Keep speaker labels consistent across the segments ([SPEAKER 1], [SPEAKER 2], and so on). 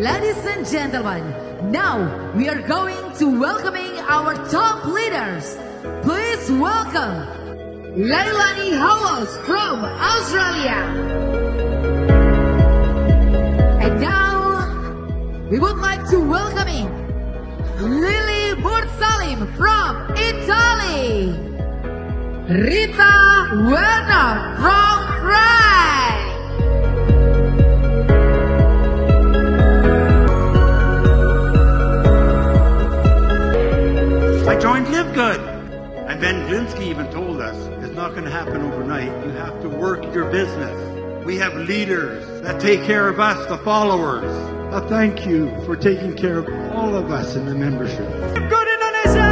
[SPEAKER 1] Ladies and gentlemen, now we are going to welcoming our top leaders. Please welcome Leilani Howells from Australia. And now we would like to welcoming Lily Bursalim from Italy. Rita Werner from France.
[SPEAKER 2] I joined Live Good. And Ben Glinsky even told us, it's not going to happen overnight. You have to work your business. We have leaders that take care of us, the followers. Thank you for taking care of all of us in the membership. Live Good Indonesia!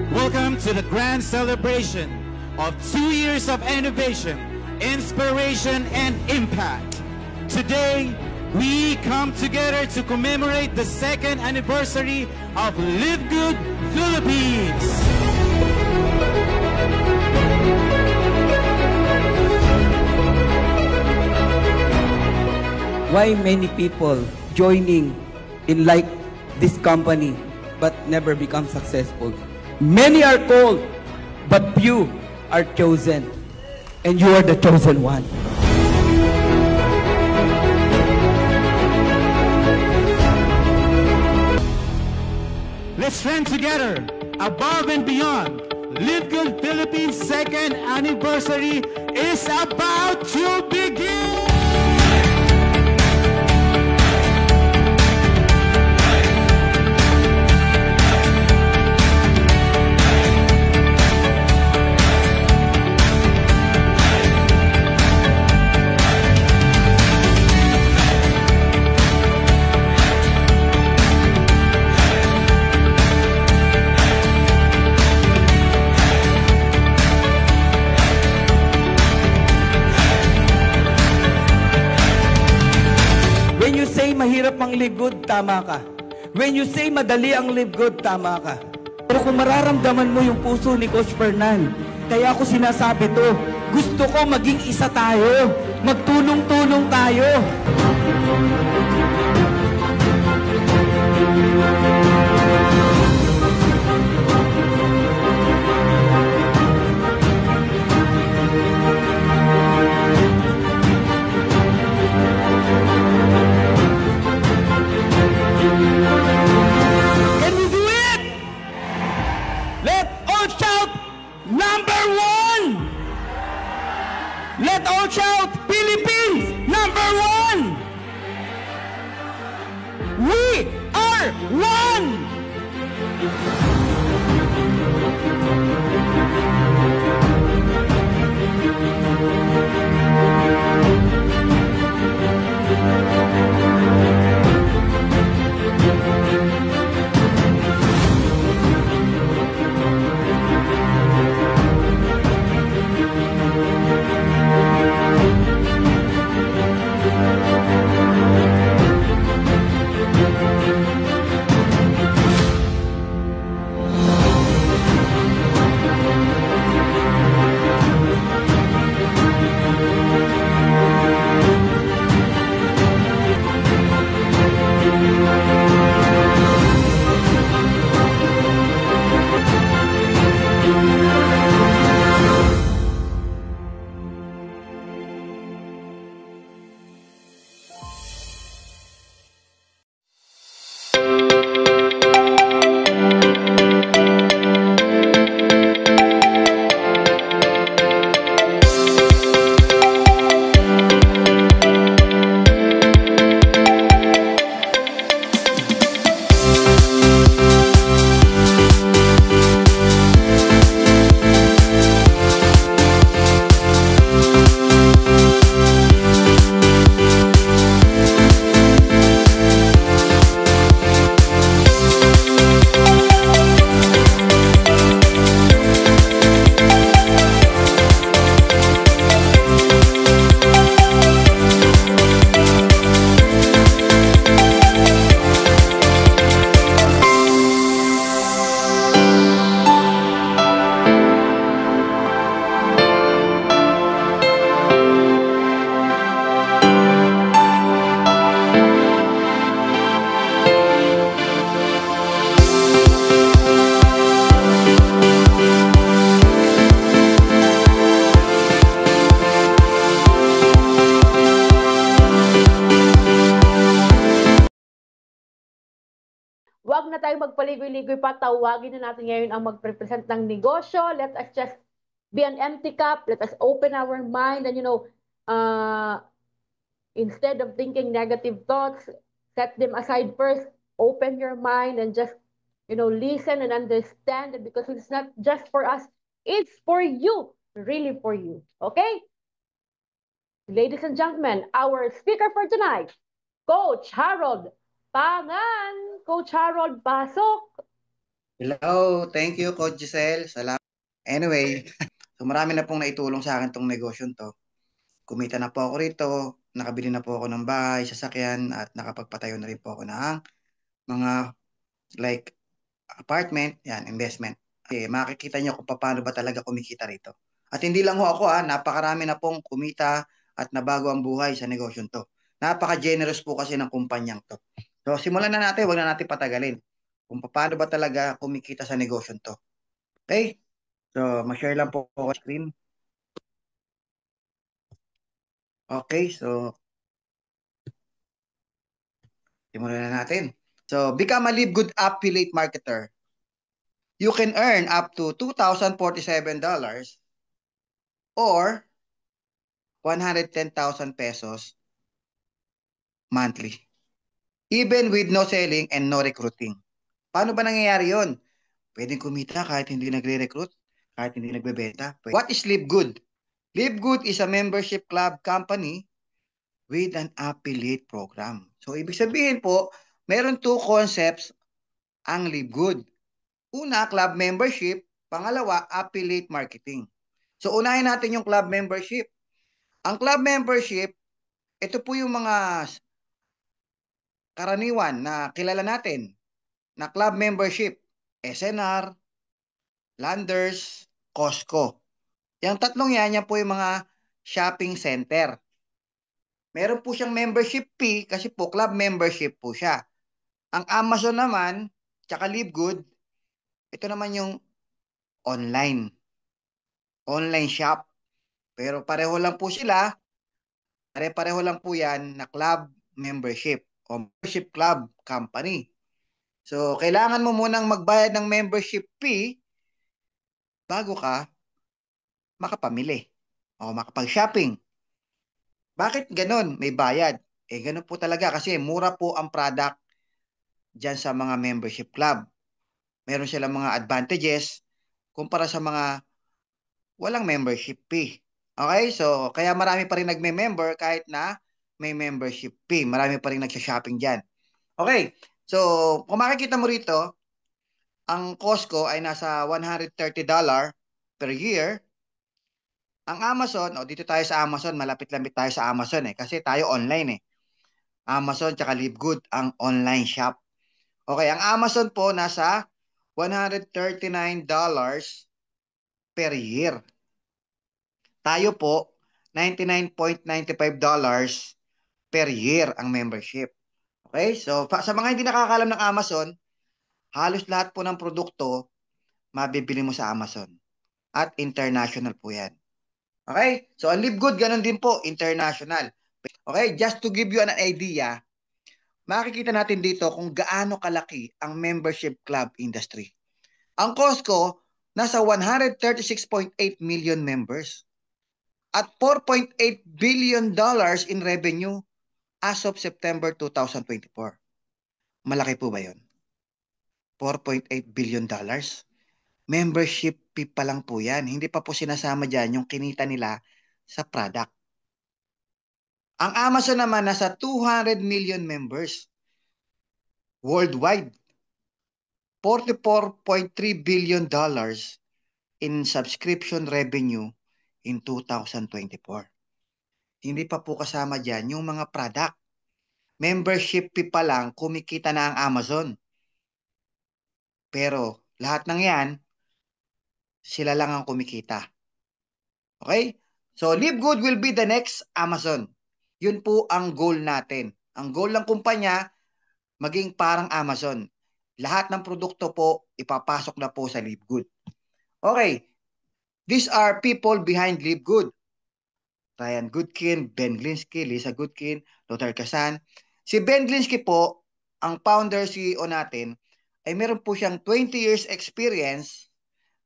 [SPEAKER 3] Welcome to the grand celebration of 2 years of innovation, inspiration, and impact. Today, we come together to commemorate the 2nd anniversary of Live Good Philippines.
[SPEAKER 4] Why many people joining in like this company but never become successful? Many are called, but few are chosen. And you are the chosen one.
[SPEAKER 3] Let's trend together, above and beyond. Live Good Philippines 2nd anniversary is about to begin!
[SPEAKER 4] When you say mahirap ang live good, tama ka. When you say madali ang live good, tama ka. Pero kung mararamdaman mo yung puso ni Coach Fernan, kaya ako sinasabi to, gusto ko maging isa tayo. Magtulong-tulong tayo. Let all shout, Philippines, number 1! We are one!
[SPEAKER 5] wag na tayo magpaligoy-ligoy pa. Tawagin na natin ngayon ang mag-represent ng negosyo. Let us just be an empty cup. Let us open our mind and, instead of thinking negative thoughts, set them aside first. Open your mind and just, listen and understand it, because it's not just for us. It's for you. Really for you. Okay? Ladies and gentlemen, our speaker for tonight, Coach Harold Pangan. Coach Harold, pasok.
[SPEAKER 6] Hello, thank you, Coach Giselle. Salamat. Anyway, so marami na pong naitulong sa akin tong negosyon to. Kumita na po ako rito, nakabili na po ako ng bahay, sasakyan, at nakapagpatayo na rin po ako ng mga like apartment, yan, investment. Makikita nyo kung paano ba talaga kumikita rito. At hindi lang ho ako, napakarami na pong kumita at nabago ang buhay sa negosyon to. Napaka-generous po kasi ng kumpanyang to. So, simulan na natin, wag na natin patagalin. Kung paano ba talaga kumikita sa negosyon to. Okay? So, ma-share lang po ako screen. Okay, so simulan na natin. So, become a Live Good affiliate marketer. You can earn up to $2,047 or 110,000 pesos monthly. Even with no selling and no recruiting. Paano ba nangyayari yon? Pwedeng kumita kahit hindi nagre-recruit, kahit hindi nagbebenta. What is Live Good? Live Good is a membership club company with an affiliate program. So, ibig sabihin po, meron two concepts ang Live Good. Una, club membership. Pangalawa, affiliate marketing. So, unahin natin yung club membership. Ang club membership, ito po yung mga karaniwan na kilala natin na club membership. SNR, Landers, Costco. Yung tatlong yan po yung mga shopping center. Meron po siyang membership fee kasi po club membership po siya. Ang Amazon naman, tsaka Live Good, ito naman yung online. Online shop. Pero pareho lang po sila. Pare-pareho lang po yan na club membership o membership club company. So, kailangan mo munang magbayad ng membership fee bago ka makapamili o makapag-shopping. Bakit ganun? May bayad. Ganun po talaga kasi mura po ang product dyan sa mga membership club. Meron silang mga advantages kumpara sa mga walang membership fee. Okay? So, kaya marami pa rin nagme-member kahit na may membership fee. Marami pa rin nagsha-shopping dyan. Okay? So, kung makikita mo rito, ang Costco ay nasa $130 per year. Ang Amazon, dito tayo sa Amazon, malapit-lapit tayo sa Amazon kasi tayo online Amazon tsaka Live Good ang online shop. Okay, ang Amazon po nasa $139 per year. Tayo po, $99.95 per year ang membership. Okay, so sa mga hindi nakakalam ng Amazon, halos lahat po ng produkto mabibili mo sa Amazon. At international po yan. Okay, so ang Live Good, ganun din po, international. Okay, just to give you an idea, makikita natin dito kung gaano kalaki ang membership club industry. Ang Costco, nasa 136.8 million members at $4.8 billion in revenue as of September 2024. Malaki po ba yun? $4.8 billion? Membership fee pa lang po yan. Hindi pa po sinasama dyan yung kinita nila sa product. Ang Amazon naman nasa 200 million members worldwide. $44.3 billion in subscription revenue in 2024. Hindi pa po kasama dyan yung mga product. Membership fee pa lang, kumikita na ang Amazon. Pero lahat ng yan, sila lang ang kumikita. Okay? So, Live Good will be the next Amazon. Yun po ang goal natin. Ang goal ng kumpanya, maging parang Amazon. Lahat ng produkto po, ipapasok na po sa Live Good. Okay. These are people behind Live Good. Ryan Goodkin, Ben Glinsky, Lisa Goodkin, Lothar Kazan. Si Ben Glinsky po, ang founder CEO natin, ay meron po siyang 20 years experience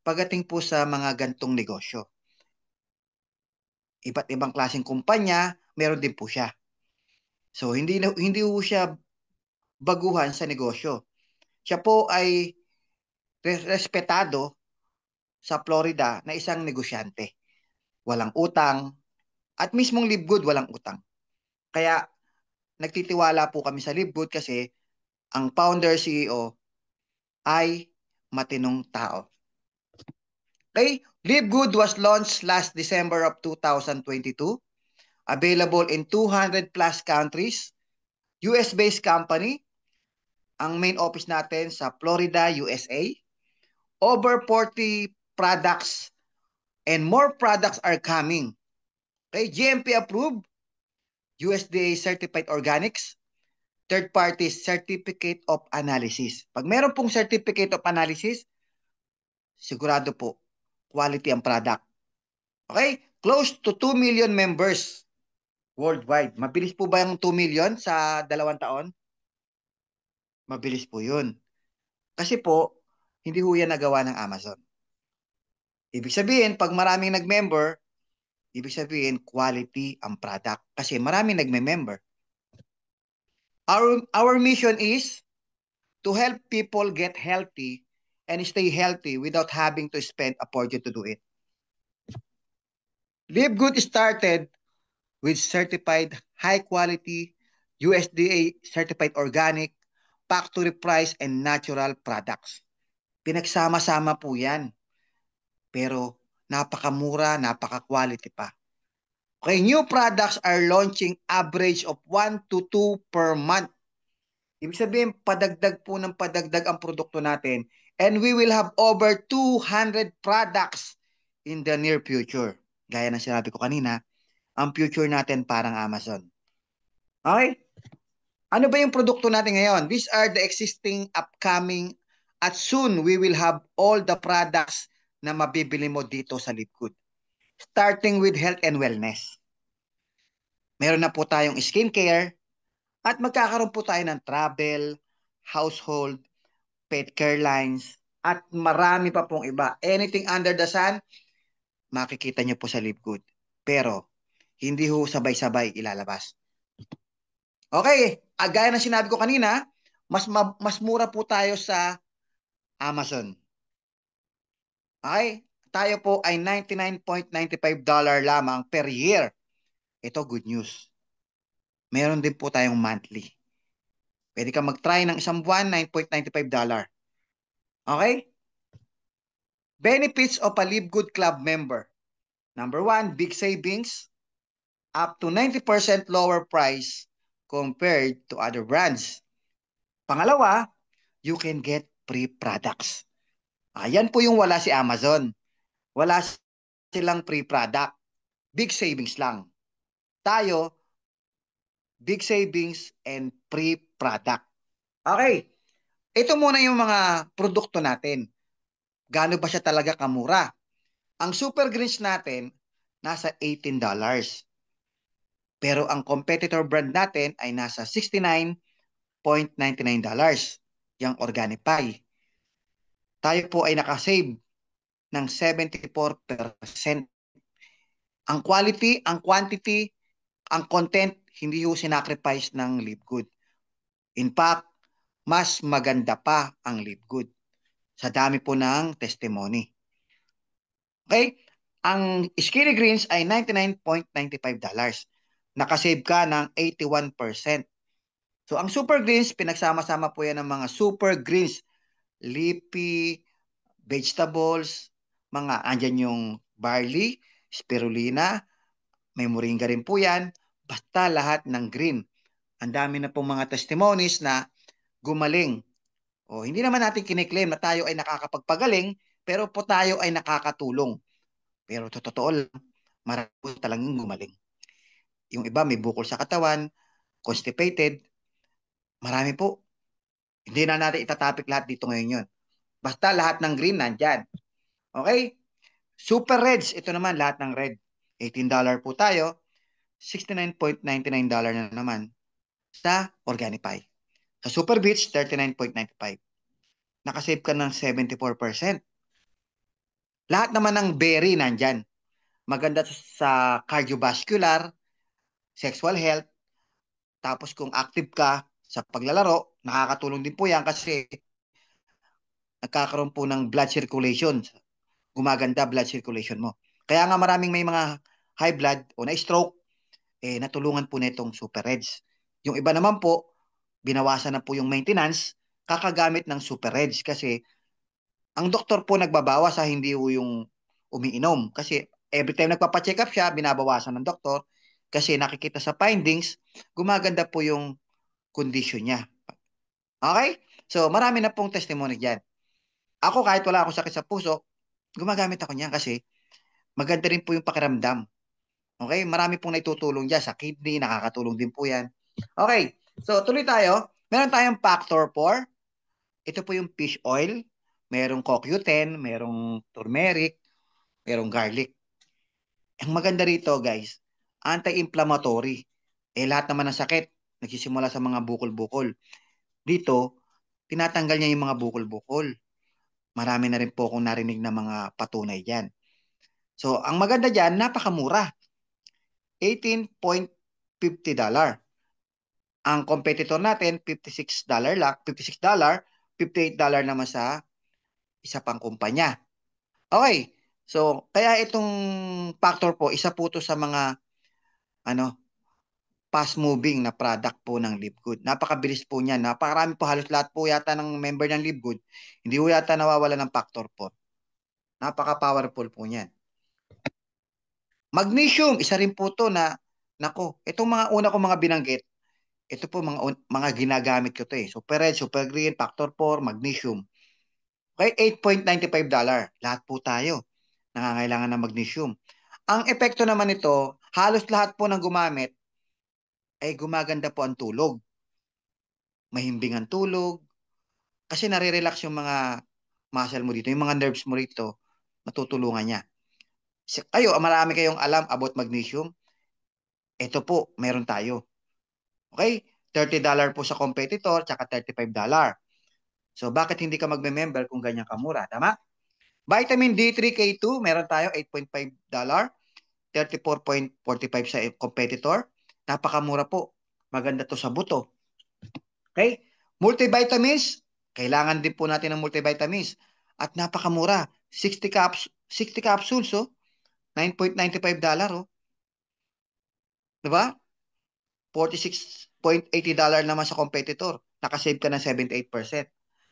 [SPEAKER 6] pagdating po sa mga gantong negosyo. Iba't ibang klaseng kumpanya, meron din po siya. So hindi po siya baguhan sa negosyo. Siya po ay respetado sa Florida na isang negosyante. Walang utang at mismong Livegood walang utang. Kaya nagtitiwala po kami sa Livegood kasi ang founder CEO ay matinong tao. Okay? Livegood was launched last December of 2022. Available in 200 plus countries. US-based company. Ang main office natin sa Florida, USA. Over 40 products and more products are coming. Okay? GMP approved. USDA certified organics. Third party certificate of analysis. Pag meron pong certificate of analysis, sigurado po, quality ang product. Okay? Close to 2 million members worldwide. Mabilis po ba yung 2 million sa 2 taon? Mabilis po yun. Kasi po, hindi ho yan nagawa ng Amazon. Ibig sabihin, pag maraming nag-member, ibig sabihin, quality ang product. Kasi maraming nagme-member. Our mission is to help people get healthy and stay healthy without having to spend a fortune to do it. Live Good started with certified high quality, USDA certified organic, factory price, and natural products. Pinagsama-sama po yan. Pero napakamura, napaka-quality pa. Okay, new products are launching average of 1 to 2 per month. Ibig sabihin, padagdag po ng padagdag ang produkto natin. And we will have over 200 products in the near future. Gaya ng sinabi ko kanina, ang future natin parang Amazon. Okay? Ano ba yung produkto natin ngayon? These are the existing, upcoming, at soon we will have all the products na mabibili mo dito sa Livegood. Starting with health and wellness. Meron na po tayong skincare at magkakaroon po tayo ng travel, household, pet care lines, at marami pa pong iba. Anything under the sun, makikita nyo po sa Livegood. Pero, hindi ho sabay-sabay ilalabas. Okay, gaya ng sinabi ko kanina, mas mura po tayo sa Amazon. Okay, tayo po ay $99.95 lamang per year. Ito, good news. Meron din po tayong monthly. Pwede ka mag-try ng isang buwan, $9.95. Okay? Benefits of a Livegood Club member. Number 1, big savings. Up to 90% lower price compared to other brands. Pangalawa, you can get free products. Ayan po yung wala si Amazon. Wala silang free product. Big savings lang. Tayo, big savings and free product. Okay. Ito muna yung mga produkto natin. Gaano ba siya talaga kamura? Ang Super Greens natin, nasa $18. Pero ang competitor brand natin ay nasa $69.99. Yung Organic Pie. Tayo po ay nakasave ng 74%. Ang quality, ang quantity, ang content, hindi ho sinacrifice ng Livegood. In fact, mas maganda pa ang Livegood sa dami po ng testimony. Okay? Ang Skinny Greens ay $99.95. Nakasave ka ng 81%. So, ang Super Greens, pinagsama-sama po yan ng mga Super Greens, leafy, vegetables, andyan yung barley, spirulina, may moringa rin po yan, basta lahat ng green. Ang dami na pong mga testimonies na gumaling. O, hindi naman natin kiniklaim na tayo ay nakakapagpagaling, pero po tayo ay nakakatulong. Pero totoo lang, marami po talagang gumaling. Yung iba may bukol sa katawan, constipated, marami po. Hindi na natin itatapik lahat dito ngayon yun. Basta lahat ng green nandyan. Okay? Super Reds, ito naman lahat ng red. $18 po tayo, $69.99 na naman sa Organic Pie. Sa Super Beach, $39.95. nakasave ka ng 74%. Lahat naman ng berry nandyan. Maganda sa cardiovascular, sexual health, tapos kung active ka sa paglalaro, nakakatulong din po yan kasi nagkakaroon po ng blood circulation. Gumaganda blood circulation mo. Kaya nga maraming may mga high blood o na-stroke, natulungan po nitong Super Reds. Yung iba naman po, binawasan na po yung maintenance, kakagamit ng Super Reds kasi ang doktor po nagbabawas sa hindi po yung umiinom. Kasi every time nagpapacheck up siya, binabawasan ng doktor kasi nakikita sa findings, gumaganda po yung condition niya. Okay? So, marami na pong testimony dyan. Ako, kahit wala akong sakit sa puso, gumagamit ako niyan kasi maganda rin po yung pakiramdam. Okay? Marami pong naitutulong dyan sa kidney, nakakatulong din po yan. Okay, so tuloy tayo. Meron tayong factor 4. Ito po yung fish oil. Merong CoQ10, merong turmeric, merong garlic. Ang maganda rito, guys, anti-inflammatory. Lahat naman ng sakit, nagsisimula sa mga bukol-bukol. Dito, tinatanggal niya yung mga bukol-bukol. Marami na rin po akong narinig na mga patunay dyan. So, ang maganda dyan, napakamura. $18.50. Ang competitor natin, $56 lang. $56, $58 naman sa isa pang kumpanya. Okay. So, kaya itong factor po, isa po to sa mga fast-moving na product po ng Livegood. Napakabilis po niyan. Napakarami po, halos lahat po yata ng member ng Livegood. Hindi po yata nawawala ng factor po. Napaka-powerful po niyan. Magnesium, isa rin po to na, nako, itong mga una ko mga binanggit, ito po mga ginagamit ko to eh. Super Red, Super Green, Factor 4, Magnesium. Okay, $8.95. Lahat po tayo nangangailangan ng magnesium. Ang epekto naman nito, halos lahat po ng gumamit ay gumaganda po ang tulog. Mahimbing ang tulog. Kasi nare-relax yung mga muscle mo dito, yung mga nerves mo rito, matutulungan niya. Kayo, marami kayong alam about magnesium. Ito po, meron tayo. Okay? $30 po sa competitor, tsaka $35. So, bakit hindi ka magme-member kung ganyan kamura? Tama? Vitamin D3K2, meron tayo $8.5. $34.45 sa competitor. Napakamura po. Maganda to sa buto. Okay? Multivitamins, kailangan din po natin ng multivitamins. At napakamura. 60 capsules, oh. $9.95, oh. Diba? $46.80 naman sa competitor. Nakasave ka ng 78%.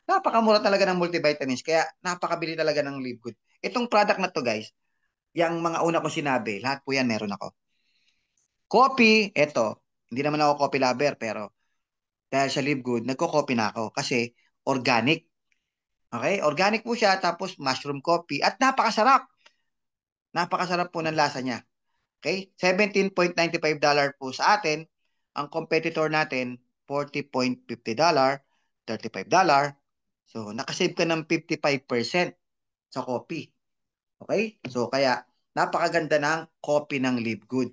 [SPEAKER 6] Napakamura talaga ng multivitamins. Kaya napakabili talaga ng Livegood. Itong product na to, guys, yung mga una ko sinabi, lahat po yan meron ako. Coffee, eto. Hindi naman ako coffee lover, pero dahil sa Livegood, nagko-coffee na ako kasi organic. Okay? Organic po siya, tapos mushroom coffee, at napakasarap. Napakasarap po ng lasa niya. Okay? $17.95 po sa atin. Ang competitor natin, $40.50, $35. So, nakasave ka ng 55% sa coffee. Okay? So, kaya, napakaganda ng coffee ng Livegood.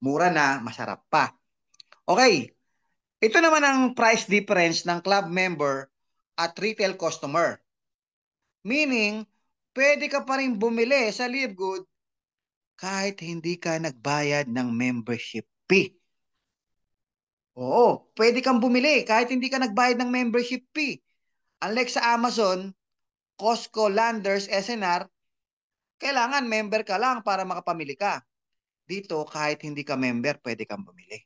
[SPEAKER 6] Mura na, masarap pa. Okay. Ito naman ang price difference ng club member at retail customer. Meaning, pwede ka pa rin bumili sa Livegood kahit hindi ka nagbayad ng membership fee. Oo, pwede kang bumili kahit hindi ka nagbayad ng membership fee. Unlike sa Amazon, Costco, Landers, SNR, kailangan member ka lang para makapamili ka. Dito, kahit hindi ka member, pwede kang bumili.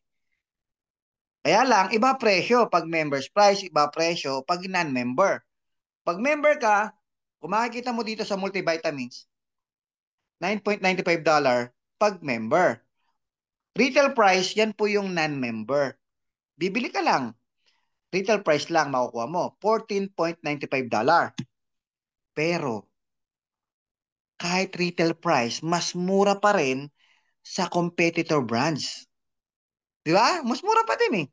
[SPEAKER 6] Kaya lang, iba presyo pag member's price, iba presyo pag non-member. Pag member ka, kung makikita mo dito sa multivitamins, $9.95 pag member. Retail price, yan po yung non-member. Bibili ka lang. Retail price lang makukuha mo, $14.95. Pero, kahit retail price, mas mura pa rin sa competitor brands. Di ba? Mas mura pa din eh.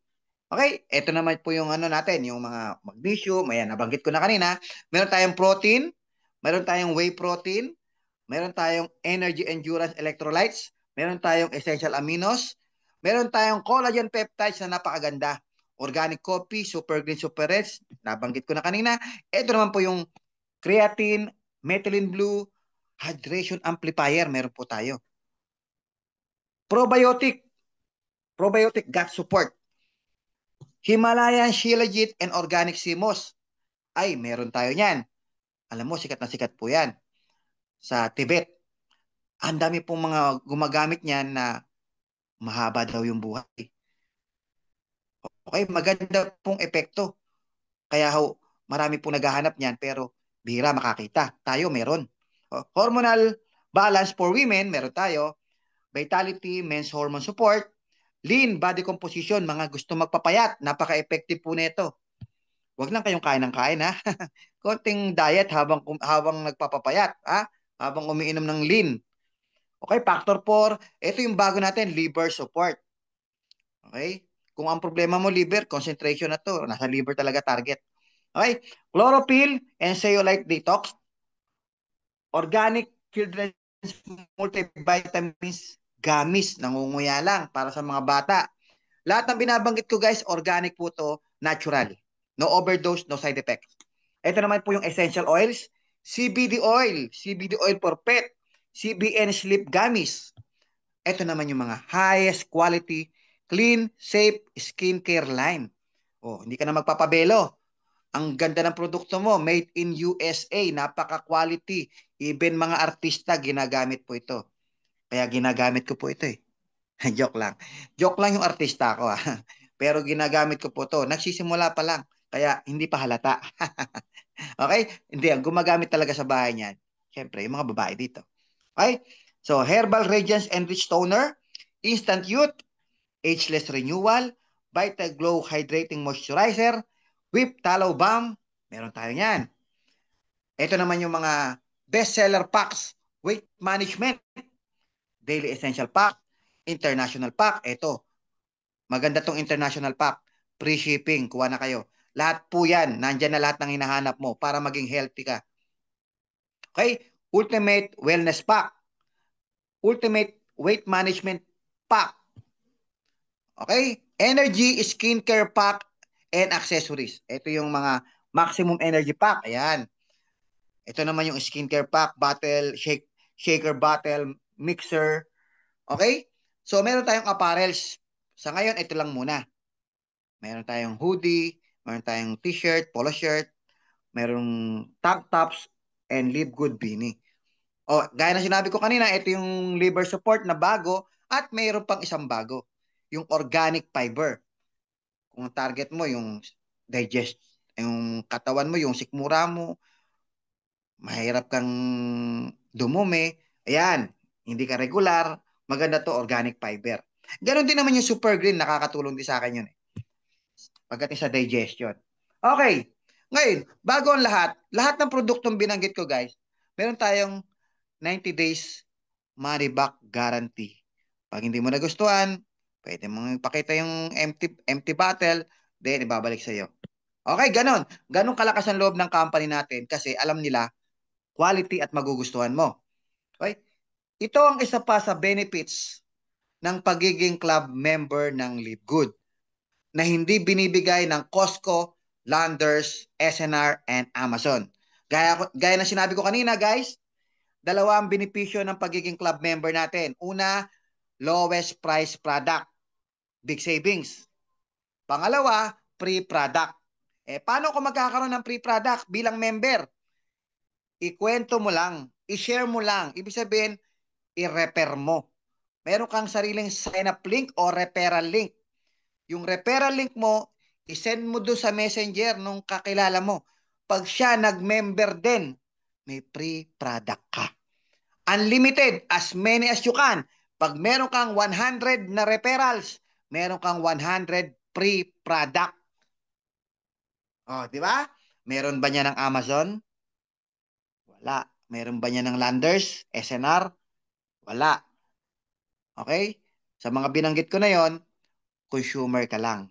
[SPEAKER 6] Okay, ito naman po yung natin, yung mga magnesium, ayan, nabanggit ko na kanina. Meron tayong protein, meron tayong whey protein, meron tayong energy endurance electrolytes, meron tayong essential aminos, meron tayong collagen peptides na napakaganda. organic coffee, super green, super reds, nabanggit ko na kanina. Ito naman po yung creatine, methylene blue, hydration amplifier, meron po tayo. Probiotic gut support. Himalayan Shilajit and Organic Simos. Ay, meron tayo niyan. Alam mo, sikat na sikat po yan sa Tibet. Ang dami pong mga gumagamit niyan na mahaba daw yung buhay. Okay, maganda pong epekto. Kaya marami pong naghahanap niyan pero bihira makakita. Tayo meron. Hormonal balance for women, meron tayo. Vitality, men's hormone support. Lean body composition, mga gusto magpapayat. Napaka-effective po nito. Huwag lang kayong kain ng kain, ha? Konting diet habang nagpapapayat, ha? Habang umiinom ng lean. Okay, factor 4. Ito yung bago natin, liver support. Okay? Kung ang problema mo liver, concentration na to. Nasa liver talaga target. Okay? Chlorophyll and zeolite detox. Organic children's multivitamins, gamis, nangunguya lang para sa mga bata. Lahat ng binabanggit ko guys, organic po to, natural. No overdose, no side effects. Ito naman po yung essential oils, CBD oil for pet, CBN sleep gummies. Ito naman yung mga highest quality, clean, safe skincare line. Oh, hindi ka na magpapabelo. Ang ganda ng produkto mo, made in USA, napaka-quality. Even mga artista ginagamit po ito. Kaya ginagamit ko po ito eh. Joke lang. Joke lang yung artista ko Pero ginagamit ko po ito. Nagsisimula pa lang. Kaya hindi pa halata. Okay? Hindi, ang gumagamit talaga sa bahay niyan. Siyempre, yung mga babae dito. Okay? So, Herbal Radiance Enriched Toner, Instant Youth, Ageless Renewal, Vita Glow Hydrating Moisturizer, Whip Tallow Balm, meron tayo niyan. Ito naman yung mga bestseller packs, weight management, daily essential pack, international pack. Ito, maganda tong international pack. Free shipping, kuha na kayo. Lahat po yan, nandyan na lahat ng hinahanap mo para maging healthy ka. Okay? Ultimate Wellness Pack. Ultimate Weight Management Pack. Okay? Energy Skincare Pack and Accessories. Ito yung mga Maximum Energy Pack. Ayan. Ito naman yung Skincare Pack, bottle, shaker bottle, mixer. Okay? So, meron tayong apparels. Sa ngayon, ito lang muna. Meron tayong hoodie, meron tayong t-shirt, polo shirt, merong tank tops, and Live Good beanie. O, gaya na sinabi ko kanina, ito yung liver support na bago at mayroon pang isang bago. Yung organic fiber. Kung target mo yung digest, yung katawan mo, yung sikmura mo, mahirap kang dumumi, ayan, hindi ka regular, maganda to organic fiber. Ganon din naman yung super green, nakakatulong din sa akin yun. Pagdating sa digestion. Okay, ngayon, bago ang lahat ng produktong binanggit ko guys, meron tayong 90 days money back guarantee. Pag hindi mo nagustuhan, pwede mong ipakita yung empty bottle, then ibabalik sa iyo. Okay, ganon. Ganon kalakas ang loob ng company natin kasi alam nila quality at magugustuhan mo. Okay? Ito ang isa pa sa benefits ng pagiging club member ng Live Good na hindi binibigay ng Costco, Landers, SNR, and Amazon. Gaya na sinabi ko kanina guys, dalawa ang benepisyo ng pagiging club member natin. Una, lowest price product, big savings. Pangalawa, free product. Paano kung magkakaroon ng free product bilang member? Ikwento mo lang, i-share mo lang. Ibig sabihin, i-refer mo. Meron kang sariling sign-up link o referral link. Yung referral link mo, i-send mo doon sa messenger nung kakilala mo. Pag siya nag-member din, may free product ka. Unlimited, as many as you can. Pag meron kang 100 na referrals, meron kang 100 free product. Oh, di ba? Meron ba niya ng Amazon? Wala. Meron ba niya ng Landers, SNR? Wala. Okay? Sa mga binanggit ko na yon, consumer ka lang.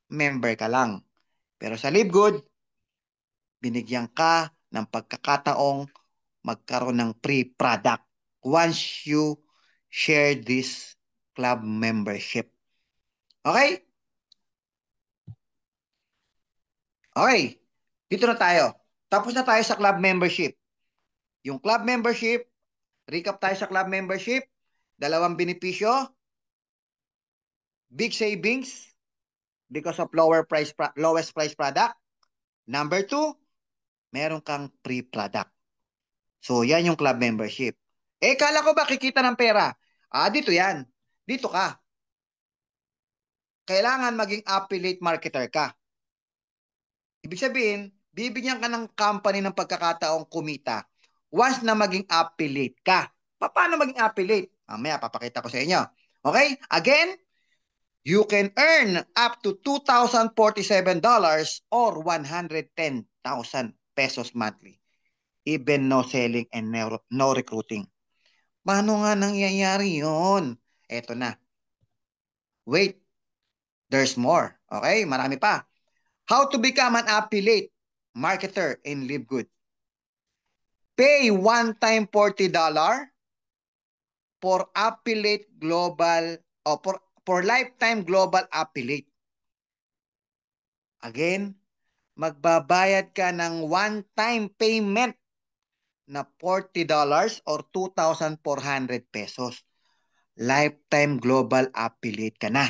[SPEAKER 6] Member ka lang. Pero sa Live Good, binigyan ka ng pagkakataong magkaroon ng free product once you share this club membership. Okay? Okay, dito na tayo. Tapos na tayo sa club membership. Yung club membership, recap tayo sa club membership. Dalawang benepisyo. Big savings because of lowest price product. Number 2, meron kang free product. So, yan yung club membership. Kala ko ba kikita ng pera? Dito yan. Dito ka. Kailangan maging affiliate marketer ka. Ibig sabihin, bibigyan ka ng company ng pagkakataong kumita once na maging affiliate ka. Paano maging affiliate? Mamaya, papakita ko sa inyo. Okay? Again, you can earn up to $2,047 or 110,000 pesos monthly. Even no selling and no recruiting. Paano nga nangyayari yun? Eto na. Wait, there's more. Okay? Marami pa. How to become an affiliate marketer in LiveGood. Pay one-time $40 for affiliate global o for lifetime global affiliate. Again, magbabayad ka ng one-time payment na $40 or 2,400 pesos. Lifetime global affiliate ka na.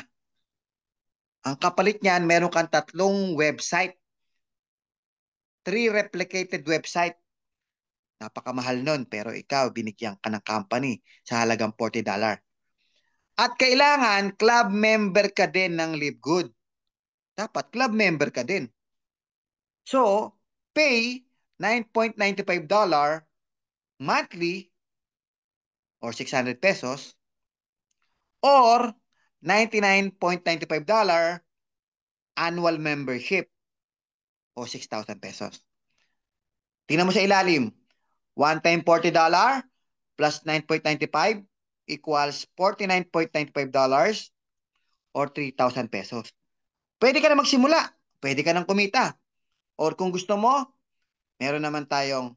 [SPEAKER 6] Ang kapalit niyan, meron kang 3 website. 3 replicated website. Napakamahal nun, pero ikaw, binigyan ka ng company sa halagang $40. At kailangan, club member ka din ng LiveGood. Dapat, club member ka din. So, pay $9.95 monthly or 600 pesos or $99.95 annual membership o 6,000 pesos. Tingnan mo sa ilalim. One time $40 plus 9.95 equals $49.95 or 3,000 pesos. Pwede ka na magsimula. Pwede ka nang kumita. Or kung gusto mo, meron naman tayong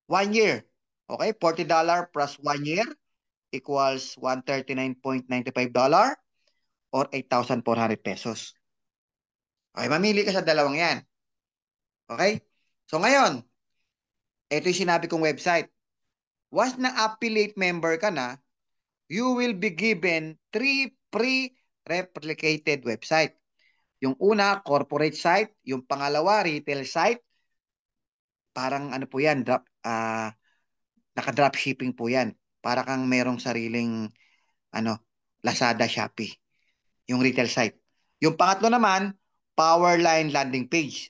[SPEAKER 6] 1 year. Okay? $40 plus 1 year equals $139.95 or 8,400 pesos. Okay, mamili ka sa dalawang yan. Okay? So ngayon, ito yung sinabi kong website. Once na affiliate member ka na, you will be given 3 pre-replicated website. Yung una, corporate site. Yung pangalawa, retail site. Parang ano po yan, naka-drop shipping po yan. Para kang merong sariling Lazada, Shopee. Yung retail site. Yung pangatlo naman, Powerline landing page.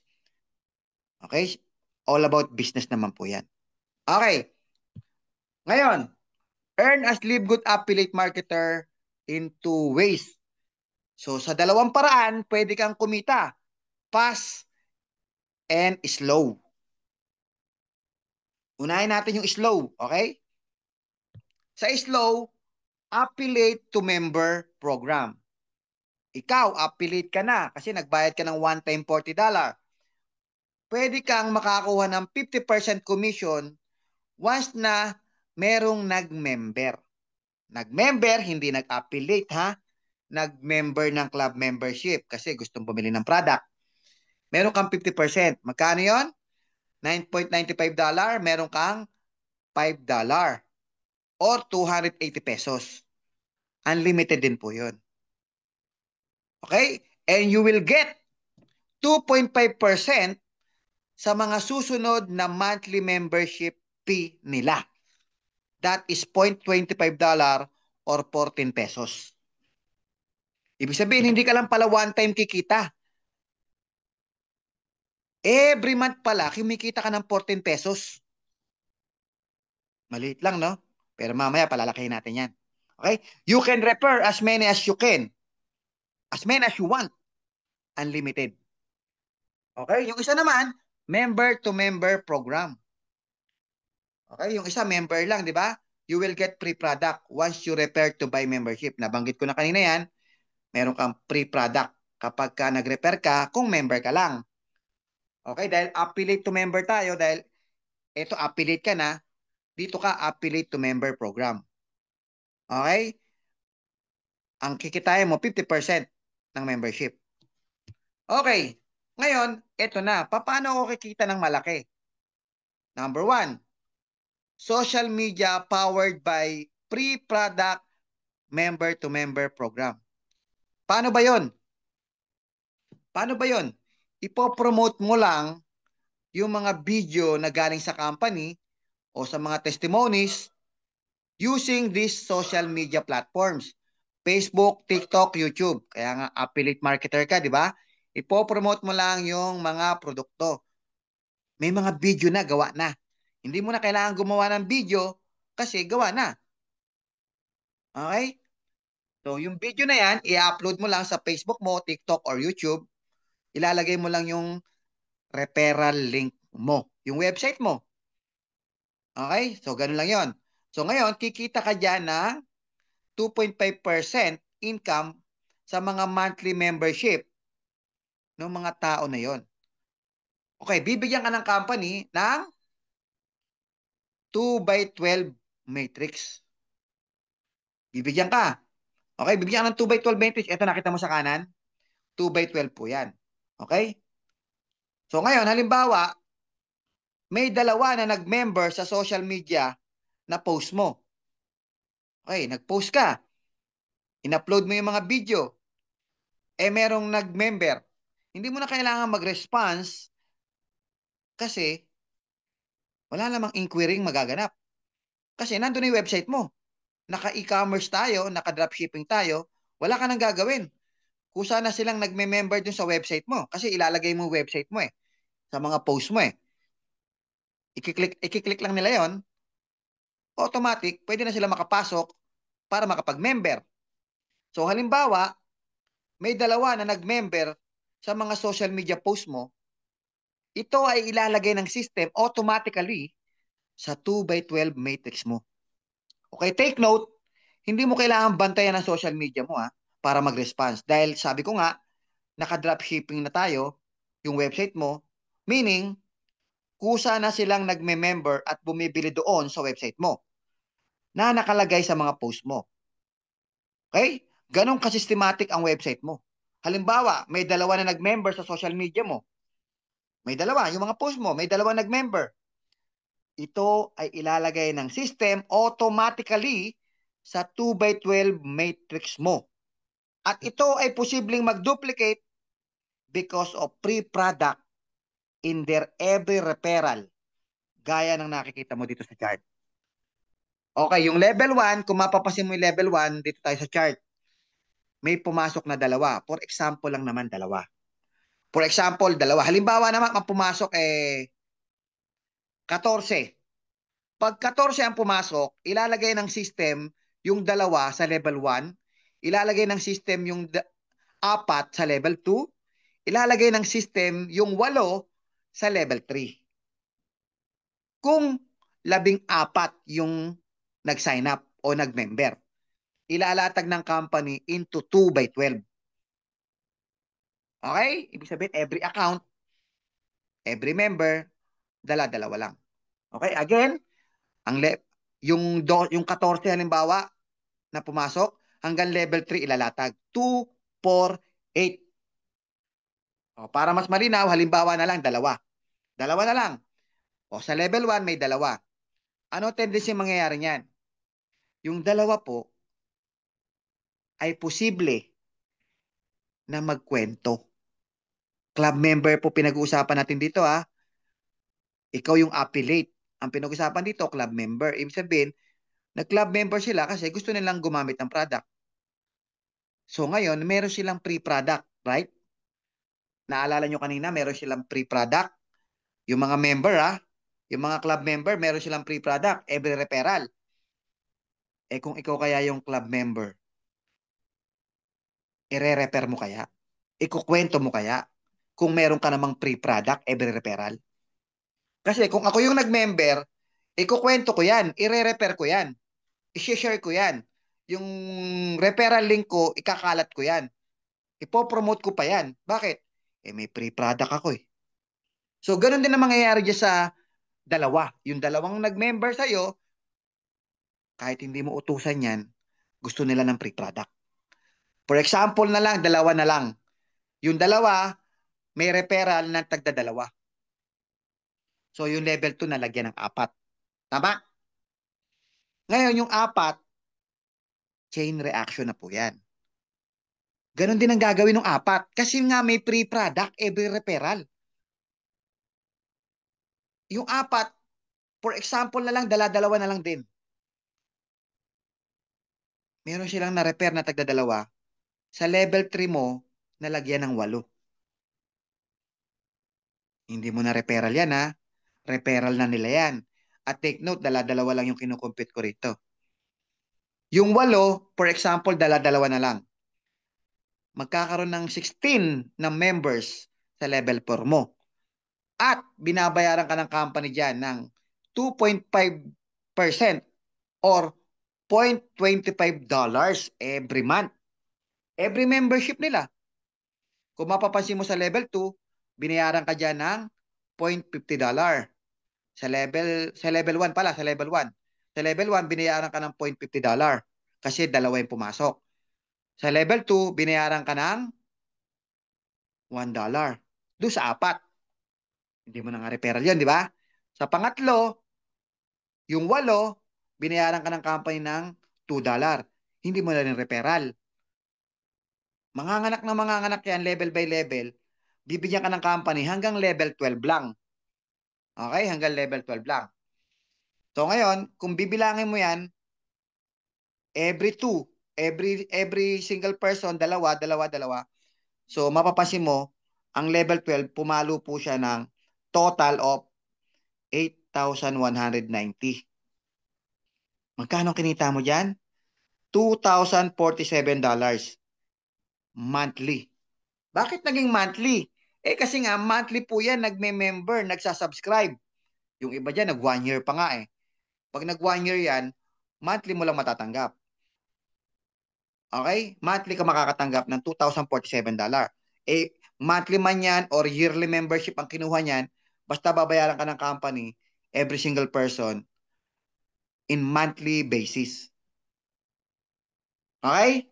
[SPEAKER 6] Okay? All about business naman po yan. Okay. Ngayon, earn as LiveGood affiliate marketer in 2 ways. So, sa dalawang paraan, pwede kang kumita. Fast and slow. Unahin natin yung slow. Okay? Sa slow, affiliate to member program. Ikaw, affiliate ka na kasi nagbayad ka ng one-time $40. Pwede kang makakuha ng 50% commission once na merong nag-member. Nag-member, hindi nag-affiliate ha. Nag-member ng club membership kasi gustong bumili ng product. Meron kang 50%. Magkano yon? $9.95. Meron kang $5 or 280 pesos. Unlimited din po yun. Okay? And you will get 2.5% sa mga susunod na monthly membership fee nila. That is $0.25 or 14 pesos. Ibig sabihin, hindi ka lang pala one time kikita. Every month pala, kumikita ka ng 14 pesos. Maliit lang, no? Pero mamaya, palalakihin natin yan. Okay? You can refer as many as you can. As many as you want. Unlimited. Okay? Yung isa naman, member-to-member program. Okay? Yung isa, member lang, di ba? You will get free product once you refer to buy membership. Nabanggit ko na kanina yan, meron kang free product kapag ka nag-refer ka kung member ka lang. Okay? Dahil affiliate to member tayo, dahil ito affiliate ka na, dito ka affiliate to member program. Okay? Ang kikitain mo, 50% ng membership. Okay. Ngayon, eto na. Paano ako kikita ng malaki? Number 1, social media powered by pre-product member-to-member program. Paano ba yon? Paano ba yon? Ipopromote mo lang yung mga video na galing sa company o sa mga testimonies using these social media platforms. Facebook, TikTok, YouTube. Kaya nga affiliate marketer ka, di ba? Ipopromote mo lang yung mga produkto. May mga video na, gawa na. Hindi mo na kailangan gumawa ng video kasi gawa na. Okay? So, yung video na yan, i-upload mo lang sa Facebook mo, TikTok, or YouTube. Ilalagay mo lang yung referral link mo, yung website mo. Okay? So, ganun lang yon. So, ngayon, kikita ka dyan ng 2.5% income sa mga monthly membership ng mga tao na yon. Okay, bibigyan ka ng company ng 2x12 matrix. Bibigyan ka. Okay, bibigyan ka ng 2x12 matrix. Ito nakita mo sa kanan. 2x12 po yan. Okay? So ngayon, halimbawa, may dalawa na nag-member sa social media na post mo. Okay, nag-post ka. In-upload mo yung mga video. Merong nag-member. Hindi mo na kailangan mag-response kasi wala namang inquiring magaganap. Kasi nandun yung website mo. Naka-e-commerce tayo, naka-dropshipping tayo, wala ka nang gagawin. Kusa na silang nagme-member dun sa website mo. Kasi ilalagay mo yung website mo sa mga post mo Ikiklik lang nila yon, automatic, pwede na sila makapasok para makapag-member. So halimbawa, may dalawa na nag-member sa mga social media post mo, ito ay ilalagay ng system automatically sa 2x12 matrix mo. Okay, take note, hindi mo kailangan bantayan ng social media mo para mag-response. Dahil sabi ko nga, naka-dropshipping na tayo, yung website mo, meaning, kusa na silang nagme-member at bumibili doon sa website mo na nakalagay sa mga post mo. Okay? Ganon ka-systematic ang website mo. Halimbawa, may dalawa na nag-member sa social media mo. May dalawa, yung mga post mo, may dalawa nag-member. Ito ay ilalagay ng system automatically sa 2x12 matrix mo. At ito ay posibleng mag-duplicate because of pre-product in their every referral. Gaya ng nakikita mo dito sa chart. Okay, yung level 1, kung mapapasin mo yung level 1, dito tayo sa chart. May pumasok na dalawa. For example lang naman, dalawa. For example, dalawa. Halimbawa naman, ang pumasok 14. Pag 14 ang pumasok, ilalagay ng system yung dalawa sa level 1, ilalagay ng system yung 4 sa level 2, ilalagay ng system yung 8 sa level 3. Kung 14 yung nag-sign up o nag-member, ilalatag ng company into 2x12. Okay? Ibig sabihin, every account, every member, dala-dalawa lang. Okay? Again, yung 14 halimbawa na pumasok, hanggang level 3 ilalatag. 2, 4, 8. Para mas malinaw, halimbawa na lang, dalawa. Dalawa na lang. Sa level 1, may dalawa. Ano tendency mangyayari niyan? Yung dalawa po ay posible na magkwento. Club member po pinag-uusapan natin dito Ikaw yung affiliate. Ang pinag-uusapan dito, club member. Ibig sabihin, nag-club member sila kasi gusto nilang gumamit ng product. So ngayon, meron silang pre-product, right? Naalala nyo kanina, meron silang pre-product. Yung mga member, yung mga club member, meron silang pre-product, every referral. Kung ikaw kaya yung club member, ire-refer mo kaya? Ikukwento mo kaya? Kung meron ka namang pre-product, every referral? Kasi kung ako yung nag-member, ikukwento ko yan, ire-refer ko yan, i-share ko yan. Yung referral link ko, ikakalat ko yan. Ipopromote ko pa yan. Bakit? May pre-product ako So, ganun din ang mangyayari dyan sa dalawa. Yung dalawang nag-member sa'yo, kahit hindi mo utusan yan, gusto nila ng pre-product. For example na lang, dalawa na lang. Yung dalawa, may referral ng tagdadalawa. So yung level 2 nalagyan ng 4. Tama? Ngayon yung 4, chain reaction na po yan. Ganon din ang gagawin ng 4. Kasi nga may free product every referral. Yung 4, for example na lang, dala-dalawa na lang din. Meron silang na-repair na tagdadalawa. Sa level 3 mo, nalagyan ng 8. Hindi mo na referral yan ha. Referral na nila yan. At take note, dala-dalawa lang yung kinukumpit ko rito. Yung 8, for example, dala-dalawa na lang. Magkakaroon ng 16 na members sa level 4 mo. At binabayaran ka ng company dyan ng 2.5% or $0.25 every month. Every membership nila. Kung mapapansin mo sa level 2, binayaran ka dyan ng $0.50. Sa level 1 pala, sa level 1. Sa level 1, binayaran ka ng $0.50 kasi dalawa yung pumasok. Sa level 2, binayaran ka ng $1. Doon sa 4. Hindi mo na nga referral yun, di ba? Sa pangatlo, yung 8, binayaran ka ng company ng $2. Hindi mo na rin referral. Manganganak yan, level by level. Bibigyan ka ng company hanggang level 12 lang. Okay? Hanggang level 12 lang. So ngayon, kung bibilangin mo yan, every 2, every single person, dalawa. So mapapansin mo, ang level 12, pumalo po siya ng total of 8,190. Magkano kinita mo dyan? $2,047 monthly. Bakit naging monthly? Kasi nga, monthly po yan, nagme-member, nagsasubscribe. Yung iba dyan, nag 1 year pa nga eh. Pag nag 1 year yan, monthly mo lang matatanggap. Okay? Monthly ka makakatanggap ng $2,047. Monthly man yan or yearly membership ang kinuha niyan, basta babayaran ka ng company, every single person, in monthly basis. Okay?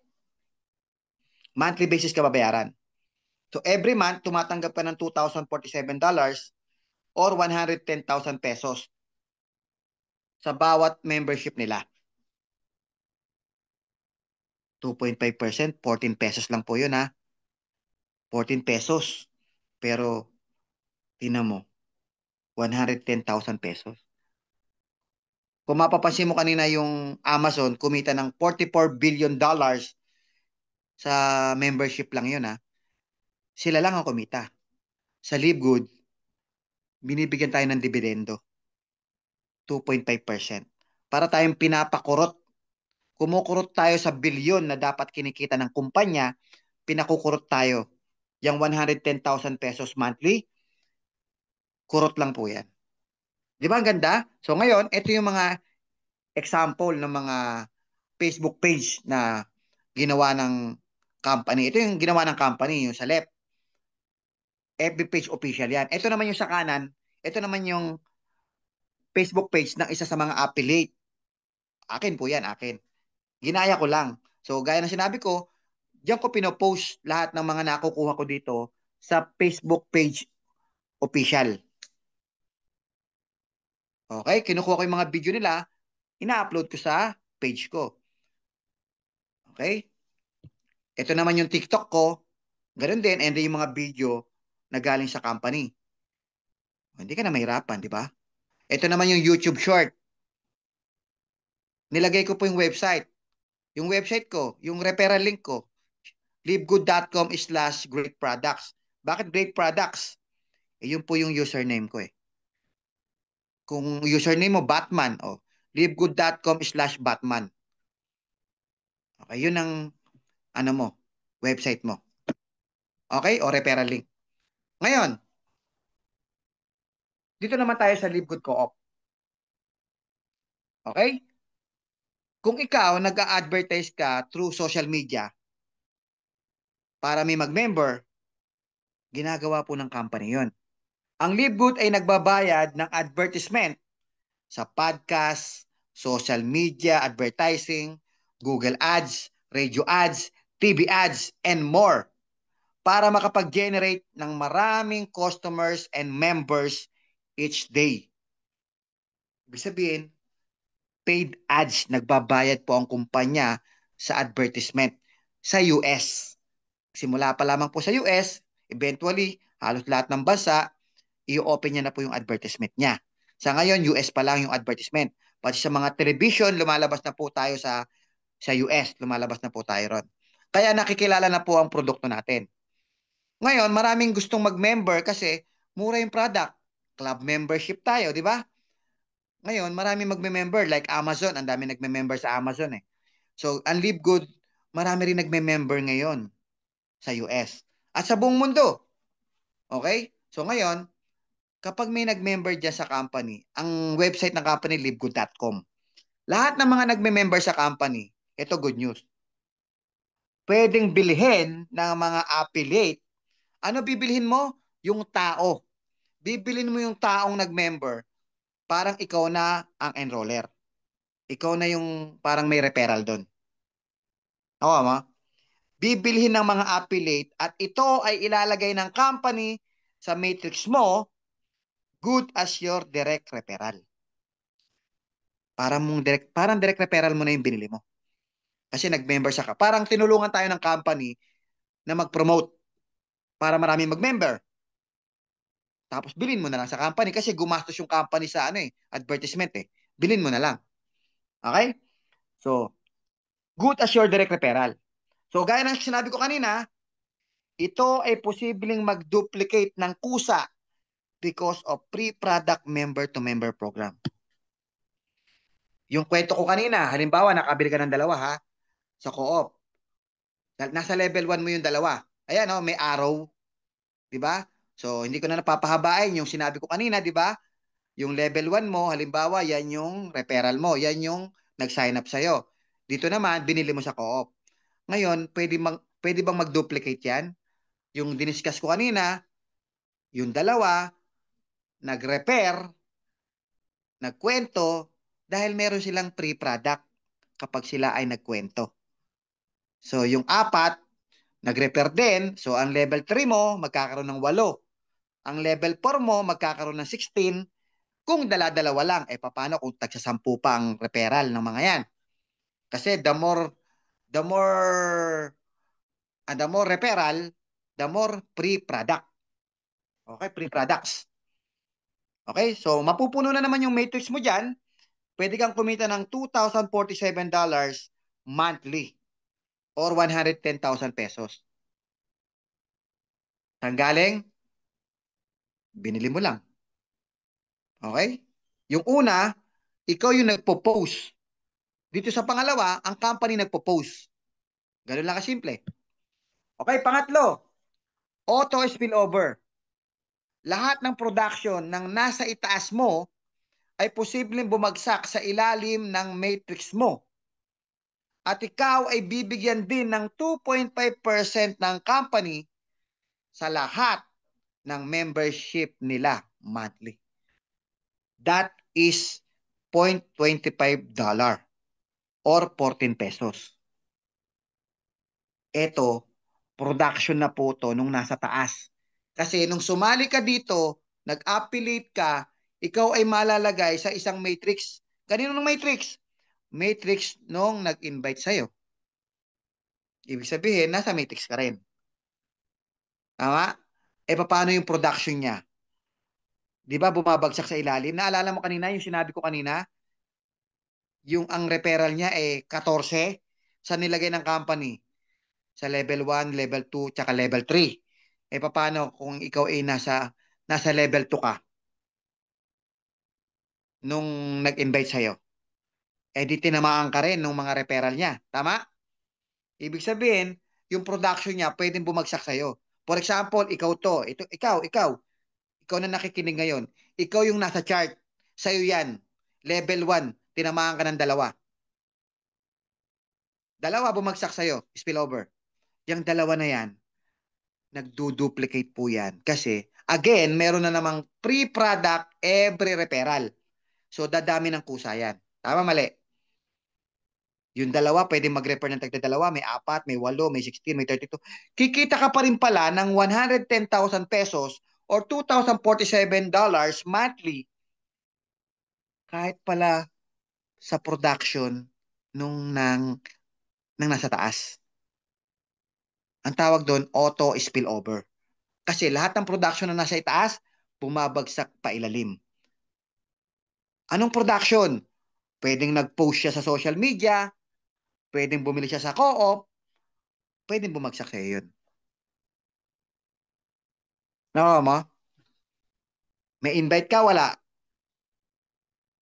[SPEAKER 6] Monthly basis ka babayaran. So every month, tumatanggap ka ng $2,047 or 110,000 pesos sa bawat membership nila. 2.5%, 14 pesos lang po yun ha. 14 pesos. Pero, tingnan mo, 110,000 pesos. Kung mapapansin mo kanina yung Amazon, kumita ng $44 billion sa membership lang yun ha. Sila lang ang kumita. Sa Livegood, binibigyan tayo ng dividendo. 2.5%. Para tayong pinapakurot. Kumukurot tayo sa bilyon na dapat kinikita ng kumpanya, pinakukurot tayo. Yung 110,000 pesos monthly, kurot lang po yan. Di ba ang ganda? So ngayon, ito yung mga example ng mga Facebook page na ginawa ng company. Ito yung ginawa ng company, yung sa left. FB page official yan. Ito naman yung sa kanan. Ito naman yung Facebook page ng isa sa mga affiliate. Akin po yan, akin. Ginaya ko lang. So, gaya ng sinabi ko, diyan ko pinopost lahat ng mga nakukuha ko dito sa Facebook page official. Okay? Kinukuha ko yung mga video nila, ina-upload ko sa page ko. Okay? Ito naman yung TikTok ko. Ganun din. And then yung mga video na galing sa company. Hindi ka na mahirapan, di ba? Ito naman yung YouTube short. Nilagay ko po yung website. Yung website ko, yung referral link ko, livegood.com/greatproducts. Bakit great products? Yun po yung username ko eh. Kung username mo, Batman, livegood.com/Batman. Okay, yun ang ano mo, website mo. Okay, o referral link. Ngayon, dito naman tayo sa Livegood Co-op. Okay? Kung ikaw nag-a-advertise ka through social media para may mag-member, ginagawa po ng company yon. Ang Livegood ay nagbabayad ng advertisement sa podcast, social media, advertising, Google Ads, radio ads, TV ads, and more para makapag-generate ng maraming customers and members each day. Ibig sabihin, paid ads, nagbabayad po ang kumpanya sa advertisement sa US. Simula pa lamang po sa US, eventually, halos lahat ng bansa, i-open niya na po yung advertisement niya. Sa ngayon, US pa lang yung advertisement. Pati sa mga television, lumalabas na po tayo sa US, lumalabas na po tayo ron. Kaya nakikilala na po ang produkto natin. Ngayon, maraming gustong mag-member kasi mura yung product. Club membership tayo, di ba? Ngayon, maraming magme-member like Amazon. Ang dami nagme-member sa Amazon eh. So, ang Live Good, marami rin nagme-member ngayon sa US. At sa buong mundo. Okay? So, ngayon, kapag may nag-member dyan sa company, ang website ng company, livegood.com. Lahat ng mga nagme-member sa company, ito good news. Pwedeng bilhin ng mga affiliate. Ano bibilhin mo? Yung tao. Bibilhin mo yung taong nag-member, parang ikaw na ang enroller. Ikaw na yung parang may referral doon. Awa mo? Bibilhin ng mga affiliate at ito ay ilalagay ng company sa matrix mo, good as your direct referral. Parang direct referral mo na yung binili mo. Kasi nag-member siya ka. Parang tinulungan tayo ng company na mag-promote para marami mag-member. Tapos bilhin mo na lang sa company kasi gumastos yung company sa advertisement eh. Bilhin mo na lang. Okay? So, good as your direct referral. So, gaya ng sinabi ko kanina, ito ay posibleng mag-duplicate ng kusa because of pre-product member-to-member program. Yung kwento ko kanina, halimbawa, nakabili ka ng dalawa ha, sa co-op. Nasa level 1 mo yung dalawa. Ayan, may arrow. Diba? So, hindi ko na napapahabain yung sinabi ko kanina, diba? Yung level 1 mo, halimbawa, yan yung referral mo. Yan yung nag-sign up sa'yo. Dito naman, binili mo sa co-op. Ngayon, pwede bang mag-duplicate yan? Yung diniscuss ko kanina, yung dalawa, nag-repair, nagkwento, dahil meron silang pre-product kapag sila ay nagkwento. So, yung 4, nag-repair din. So, ang level 3 mo, magkakaroon ng 8. Ang level 4 mo, magkakaroon ng 16. Kung dala-dalawa lang, paano kung tagsa-10 pa ang referral ng mga yan? Kasi the more referral, the more pre-product. Okay, pre-products. Okay, so mapupuno na naman yung matrix mo dyan. Pwede kang kumita ng $2,047 monthly or 110,000 pesos. Saan galing? Binili mo lang. Okay? Yung una, ikaw yung nagpo-post. Dito sa pangalawa, ang company nagpo-post. Ganun lang kasimple. Okay, pangatlo, auto spillover. Lahat ng production ng nasa itaas mo ay posibleng bumagsak sa ilalim ng matrix mo. At ikaw ay bibigyan din ng 2.5% ng company sa lahat ng membership nila monthly. That is $0.25 or 14 pesos. Ito, production na po to nung nasa taas. Kasi nung sumali ka dito, nag-affiliate ka, ikaw ay malalagay sa isang matrix. Kanino ng matrix? Matrix nung nag-invite sa'yo. Ibig sabihin, nasa matrix ka rin. Tama? Paano yung production niya? Di ba bumabagsak sa ilalim? Naalala mo kanina, yung sinabi ko kanina, yung ang referral niya 14 sa nilagay ng company. Sa level 1, level 2, tsaka level 3. Paano kung ikaw ay nasa level 2 ka? Nung nag-invite sa'yo. Di tinamaan ka rin nung mga referral niya. Tama? Ibig sabihin, yung production niya pwedeng bumagsak sa'yo. For example, ikaw to. Ikaw na nakikinig ngayon. Ikaw yung nasa chart. Sa'yo yan. Level 1. Tinamaan ka ng 2. Dalawa bumagsak sa'yo. Spillover. Yung 2 na yan, nagdo-duplicate po yan. Kasi, again, meron na namang pre-product every referral. So, dadami ng kusa yan. Tama, mali? Yung dalawa, pwede mag-refer ng tagda-dalawa, may 4, may 8, may 16, may 32. Kikita ka pa rin pala ng 110,000 pesos or $2,047 monthly kahit pala sa production nang nasa taas. Ang tawag doon, auto spillover. Kasi lahat ng production na nasa itaas, bumabagsak pa ilalim. Anong production? Pwedeng nag-post siya sa social media, pwedeng bumili siya sa co-op, pwedeng bumagsak sa yun. Nakuha mo? May invite ka? Wala.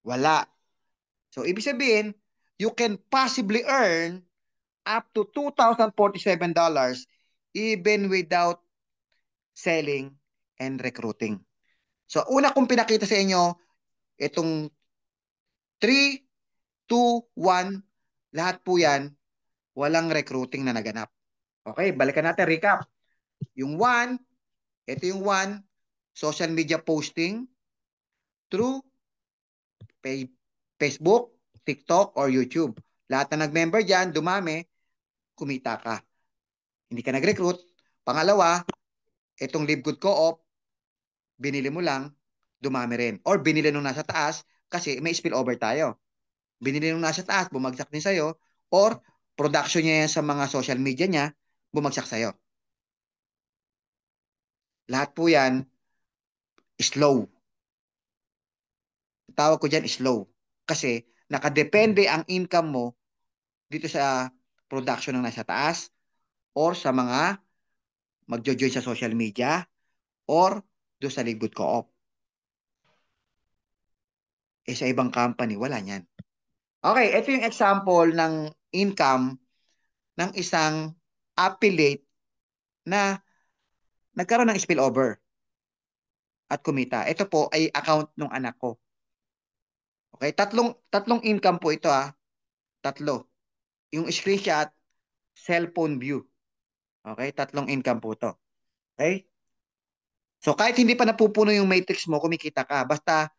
[SPEAKER 6] Wala. So, ibig sabihin, you can possibly earn up to $2,047 even without selling and recruiting. So, una kong pinakita sa inyo, itong 3, 2, 1, lahat po yan, walang recruiting na naganap. Okay, balikan natin, recap. Yung 1, ito yung 1, social media posting through Facebook, TikTok, or YouTube. Lahat na nag-member dyan, dumami, kumita ka. Hindi ka nag-recruit. Pangalawa, itong Live Good Co-op, binili mo lang, dumami rin. Or binili nung nasa taas, kasi may spillover tayo. Binili nung nasa taas, bumagsak din sa'yo. Or production niya yan sa mga social media niya, bumagsak sa'yo. Lahat po yan, slow. Tawag ko dyan, slow. Kasi nakadepende ang income mo dito sa production ng nasa taas or sa mga magjo-join sa social media or do sa Live Good Co-op. Sa ibang company, wala niyan. Okay, ito yung example ng income ng isang affiliate na nagkaroon ng spillover at kumita. Ito po ay account ng anak ko. Okay, tatlong income po ito Tatlo. Yung screenshot, cellphone view. Okay, tatlong income po ito. Okay? So kahit hindi pa napupuno yung matrix mo, kumikita ka. Basta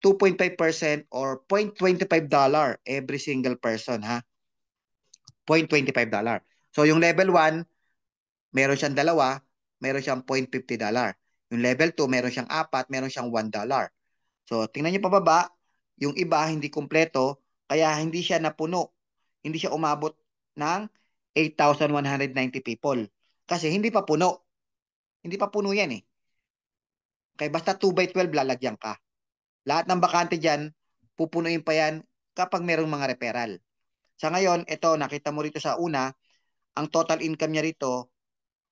[SPEAKER 6] 2.5% or $0.25 every single person, ha? $0.25. So yung level 1, meron siyang dalawa, meron siyang $0.50. Yung level 2, meron siyang 4, meron siyang $1. So tingnan niyo pababa, yung iba hindi kumpleto, kaya hindi siya napuno. Hindi siya umabot ng 8,190 people. Kasi hindi pa puno. Hindi pa puno yan eh. Okay, basta 2/12 lalagyan ka. Lahat ng bakante dyan, pupunuin pa yan kapag merong mga referral. Sa ngayon, ito, nakita mo rito sa una, ang total income niya rito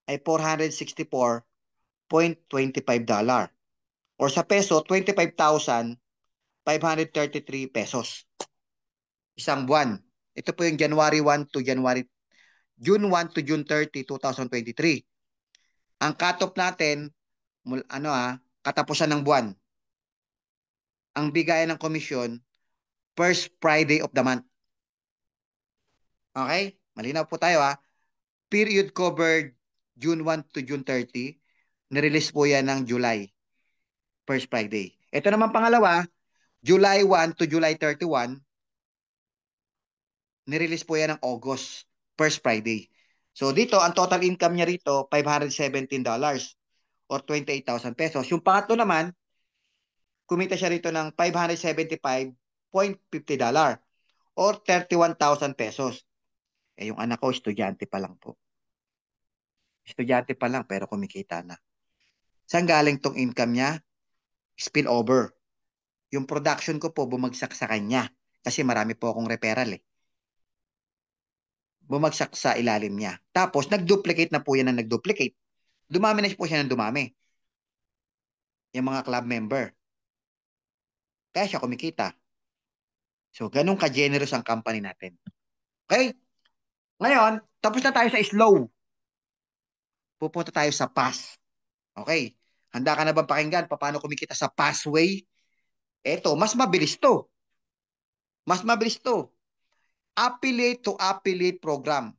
[SPEAKER 6] ay $464.25. Or sa peso, 25,533 pesos. Isang buwan. Ito po yung January 1 to June 1 to June 30, 2023. Ang cut-off natin, katapusan ng buwan. Ang bigayan ng komisyon, first Friday of the month. Okay? Malinaw po tayo Period covered June 1 to June 30. Nirelease po yan ng July. First Friday. Ito naman pangalawa, July 1 to July 31. Nirelease po yan ng August. First Friday. So dito, ang total income niya rito, $517 or 28,000 pesos. Yung pangatlo naman, kumita siya rito ng $575.50 or 31,000 pesos. Yung anak ko, estudyante pa lang po. Estudyante pa lang pero kumikita na. Saan galing tong income niya? Spillover. Yung production ko po bumagsak sa kanya kasi marami po akong referral Bumagsak sa ilalim niya. Tapos nag-duplicate na po yan na nag-duplicate. Dumami na po siya ng dumami. Yung mga club member. Kaya siya kumikita. So, ganun ka-generous ang company natin. Okay? Ngayon, tapos na tayo sa slow. Pupunta tayo sa fast. Okay? Handa ka na bang pakinggan paano kumikita sa fast way? Eto, mas mabilis to. Mas mabilis to. Affiliate to affiliate program.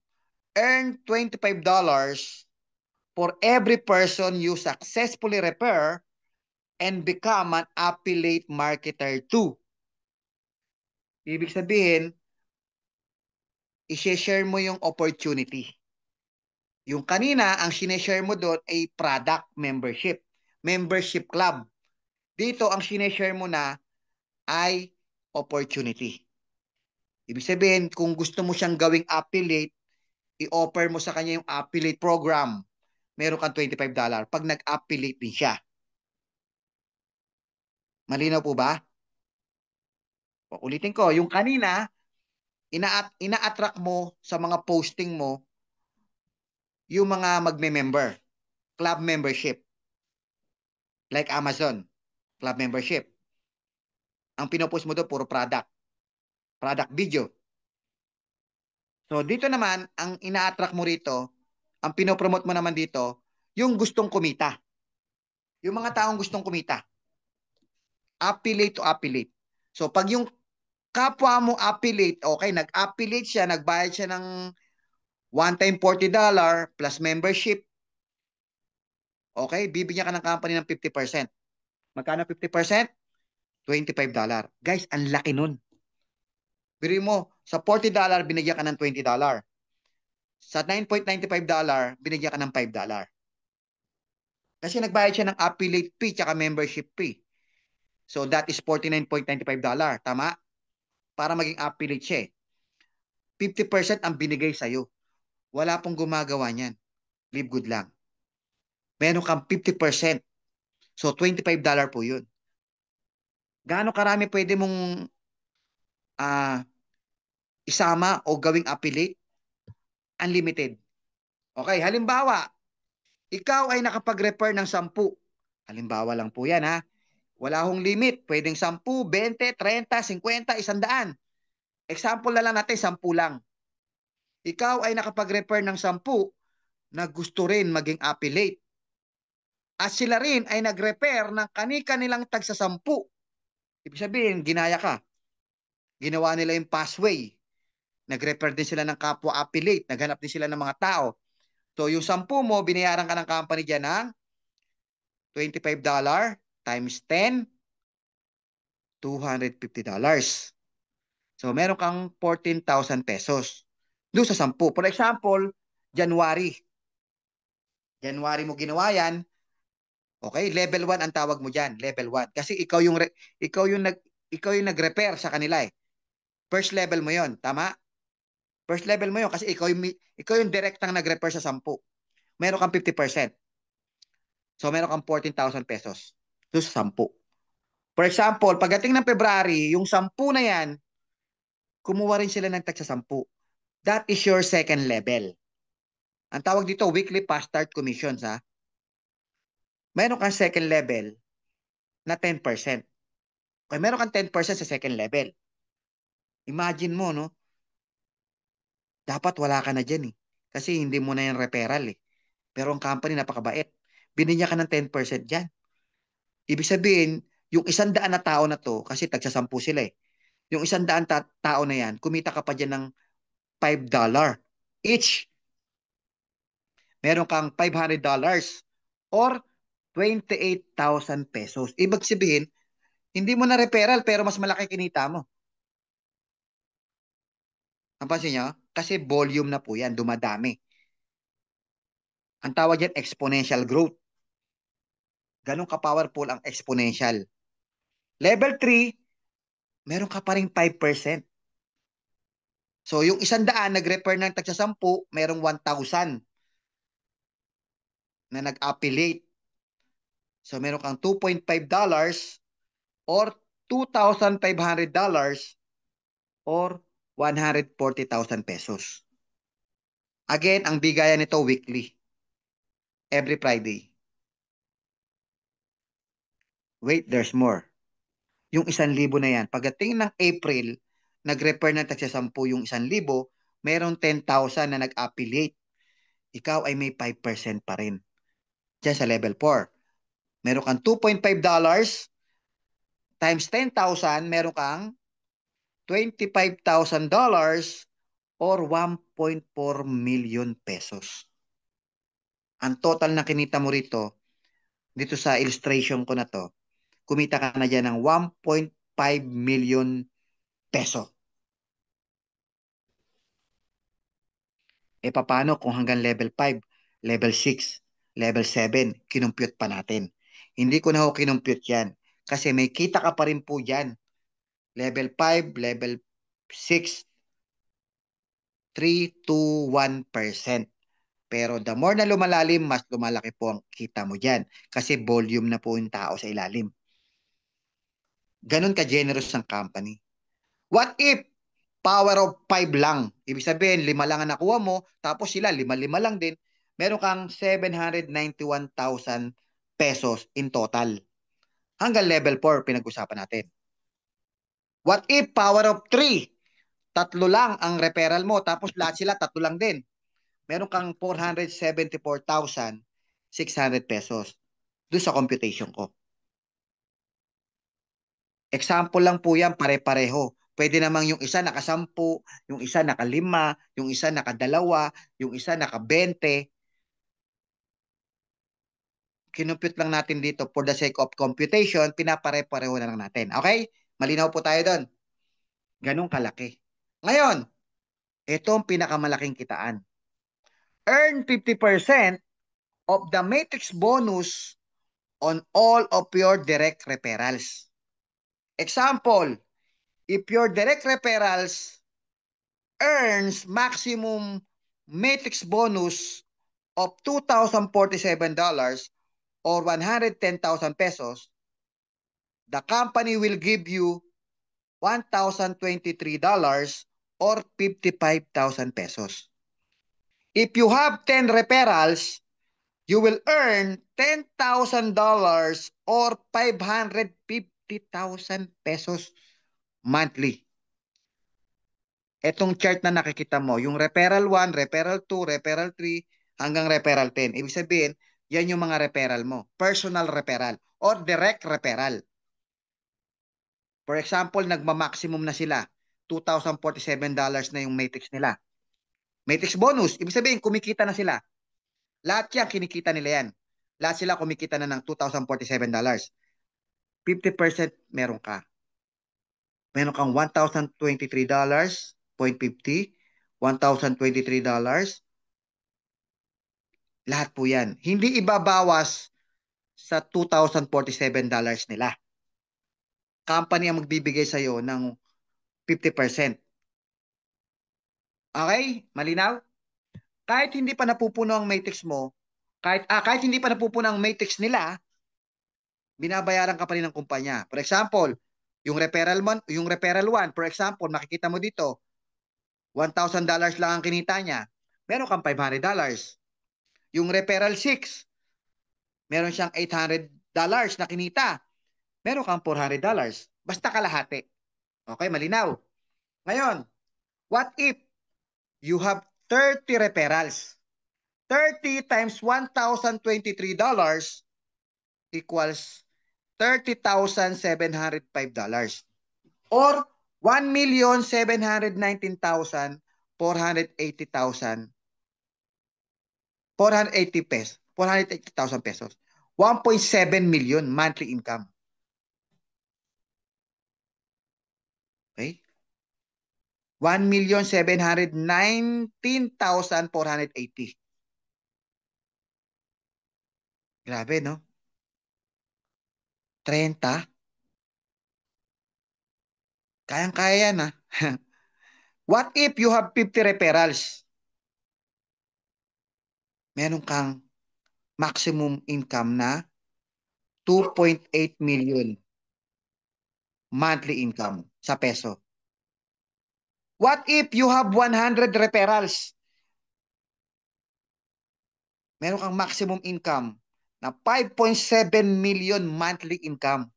[SPEAKER 6] Earn $25 for every person you successfully refer and become an affiliate marketer too. Ibig sabihin, i-share mo yung opportunity. Yung kanina, ang sineshare mo doon ay product membership, membership club. Dito, ang sineshare mo na ay opportunity. Ibig sabihin, kung gusto mo siyang gawing affiliate, i-offer mo sa kanya yung affiliate program. Meron kang $25 pag nag-affiliate din siya. Malinaw po ba? Ulitin ko, yung kanina, ina-attract mo sa mga posting mo yung mga magme-member, club membership. Like Amazon, club membership. Ang pinopost mo doon, puro product video. So, dito naman, ang ina-attract mo rito, ang pinopromote mo naman dito, yung gustong kumita. Yung mga taong gustong kumita. Affiliate to affiliate. So, pag yung kapwa mo affiliate, okay, nag-affiliate siya, nagbayad siya ng one-time $40 plus membership, okay, bibigyan ka ng company ng 50%. Magkano 50%? $25. Guys, ang laki nun. Biro mo, sa $40, binigyan ka ng $20. Sa $9.95, binigyan ka ng $5. Kasi nagbayad siya ng affiliate fee tsaka membership fee. So that is $49.95. Tama? Para maging affiliate siya. 50% ang binigay sa'yo. Wala pong gumagawa niyan. Live good lang. Meron kang 50%. So $25 po yun. Gaano karami pwede mong isama o gawing affiliate? Unlimited. Okay, halimbawa, ikaw ay nakapag-refer ng 10. Halimbawa lang po yan ha. Wala hong limit. Pwedeng 10, 20, 30, 50, 100. Example na lang natin, 10 lang. Ikaw ay nakapag-refer ng 10 na gusto rin maging affiliate. At sila rin ay nag-refer ng kani-kanilang tagsa 10. Ibig sabihin, ginaya ka. Ginawa nila yung pathway. Nag-refer din sila ng kapwa affiliate. Naghanap din sila ng mga tao. So, yung 10 mo, binayaran ka ng company dyan ng $25 times 10, $250. So, meron kang 14,000 pesos. Doon sa 10. For example, January. January mo ginawa yan. Okay, level 1 ang tawag mo diyan, level 1. Kasi ikaw yung nag-repair sa kanila eh. First level mo 'yon, tama? First level mo 'yon kasi ikaw yung direktang nag-repair sa 10. Meron kang 50%. So meron kang 14,000 pesos. So sa 10. For example, pagdating ng February, yung 10 na 'yan, kumuha rin sila ng tag sa 10. That is your second level. Ang tawag dito weekly fast start commissions ha. Meron kang second level na 10%. Okay, meron kang 10% sa second level. Imagine mo, no? Dapat wala ka na dyan eh. Kasi hindi mo na yung referral eh. Pero ang company napakabait. Binigyan ka ng 10% dyan. Ibig sabihin, yung 100 na tao na to, kasi tagsa 10 sila eh. Yung 100 tao na yan, kumita ka pa dyan ng $5 each. Meron kang $500 or 28,000 pesos. Ibig sabihin, hindi mo na referral pero mas malaki kinita mo. Napansin nyo? Kasi volume na po yan, dumadami. Ang tawag yan, exponential growth. Ganun ka-powerful ang exponential. Level 3, meron ka pa rin 5%. So, yung 100 nag-refer ng tagsa 10, merong 1,000 na nag-affiliate. So, meron kang $2.5 or $2,500 or 140,000 pesos. Again, ang bigayan nito weekly. Every Friday. Wait, there's more. Yung 1,000 na yan, pagdating ng April, nag-refer ng tagsa 10 yung 1,000, mayroong 10,000 na nag-affiliate. Ikaw ay may 5% pa rin. Diyan sa level 4. Meron kang $2.5 times 10,000, meron kang $25,000 or 1.4 million pesos. Ang total na kinita mo rito, dito sa illustration ko na to, kumita ka na dyan ng 1.5 million peso. E paano kung hanggang level 5, level 6, level 7, kinumpute pa natin? Hindi ko na ho kinumpute yan. Kasi may kita ka pa rin po dyan. Level 5, level 6, 3 to 1%. Pero the more na lumalalim, mas lumalaki po ang kita mo dyan. Kasi volume na po yung tao sa ilalim. Ganon ka-generous ang company. What if power of 5 lang? Ibig sabihin, 5 lang ang nakuha mo, tapos sila 5-5 lang din. Meron kang 791,000 pesos in total. Hanggang level 4, pinag-usapan natin. What if power of 3? 3 lang ang referral mo, tapos lahat sila 3 lang din. Meron kang 474,600 pesos. Doon sa computation ko. Example lang po yan, pare-pareho. Pwede namang yung isa naka-10, yung isa naka-5, yung isa naka-2, yung isa naka-20. Kinumpute lang natin dito for the sake of computation, pinapare-pareho na lang natin. Okay? Malinaw po tayo doon. Ganun kalaki. Ngayon, ito ang pinakamalaking kitaan. Earn 50% of the matrix bonus on all of your direct referrals. Example, if your direct referrals earns maximum matrix bonus of $2,047 or 110,000 pesos, the company will give you $1,023 or 55,000 pesos. If you have 10 referrals, you will earn $10,000 or 550,000 pesos monthly. Etong chart na nakikita mo, yung referral 1, referral 2, referral 3, hanggang referral 10. Ibig sabihin, yan yung mga referral mo. Personal referral or direct referral. For example, nagma-maximum na sila. $2,047 na yung matrix nila. Matrix bonus, ibig sabihin, kumikita na sila. Lahat yan, kinikita nila yan. Lahat sila kumikita na ng $2,047. 50% meron ka. Meron kang $1,023.50, $1,023. Lahat po yan. Hindi ibabawas sa $2,047 nila. Company ang magbibigay sa iyo ng 50%. Okay? Malinaw? Kahit hindi pa napupuno ang matrix mo, kahit hindi pa napupuno ang matrix nila, binabayaran ka pa rin ng kumpanya. For example, yung referral 1, for example, makikita mo dito, $1,000 lang ang kinita niya. Meron kang $500. Yung referral 6, meron siyang $800 na kinita. Meron kang $400. Basta kalahati. Okay, malinaw. Ngayon, what if you have 30 referrals? 30 times $1,023 equals $30,705 or 1,719,480,000 480,000 pesos. 1.7 million monthly income. Okay? 1,719,480. Grabe, no? 30. Kayang-kaya yan, ha? What if you have 50 referrals? Meron kang maximum income na 2.8 million monthly income sa peso. What if you have 100 referrals? Meron kang maximum income na 5.7 million monthly income.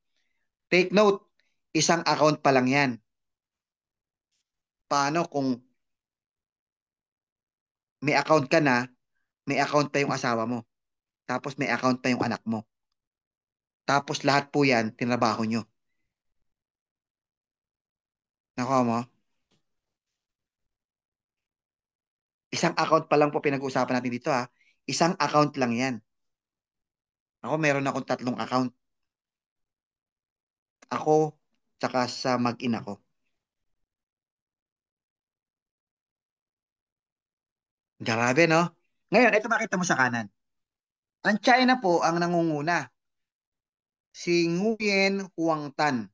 [SPEAKER 6] Take note, isang account pa lang yan. Paano kung may account ka na, may account pa yung asawa mo, tapos may account pa yung anak mo. Tapos lahat po yan, tinrabaho nyo. Nakuha mo? Isang account pa lang po pinag-uusapan natin dito, ha. Isang account lang yan. Ako, meron akong 3 account. Ako, tsaka sa mag-ina ko. Grabe, no? Ngayon, ito makita mo sa kanan. Ang China po ang nangunguna. Si Nguyen Huang Tan.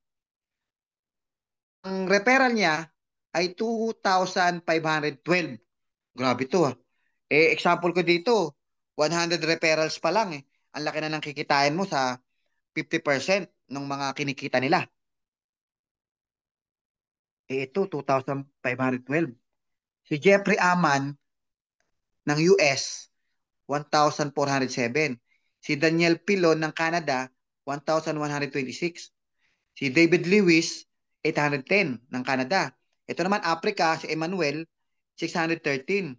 [SPEAKER 6] Ang referral niya ay 2,512. Grabe to, ah. Example ko dito, 100 referrals pa lang eh. Ang laki na ng kikitain mo sa 50% ng mga kinikita nila. Ito, 2,512. Si Jeffrey Aman ng US, 1,407. Si Daniel Pilon ng Canada, 1,126. Si David Lewis, 810 ng Canada. Ito naman Africa, si Emmanuel, 613.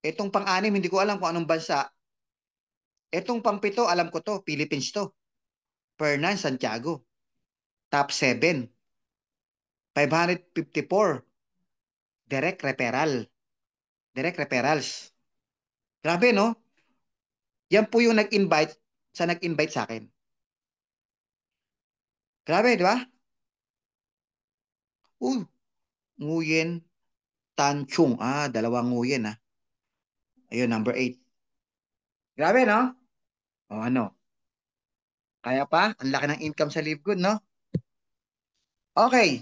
[SPEAKER 6] Itong pang-anim, hindi ko alam kung anong bansa. Itong pang-pito, alam ko to, Philippines to. Fernan Santiago, top 7. 554. Direct referral. Direct referrals. Grabe, no? Yan po yung nag-invite sa akin. Grabe, di ba? Nguyen Tan Chung. Dalawang Nguyen, ah. Ayun, number 8. Grabe, no? O ano? Kaya pa? Ang laki ng income sa Livegood, no? Okay.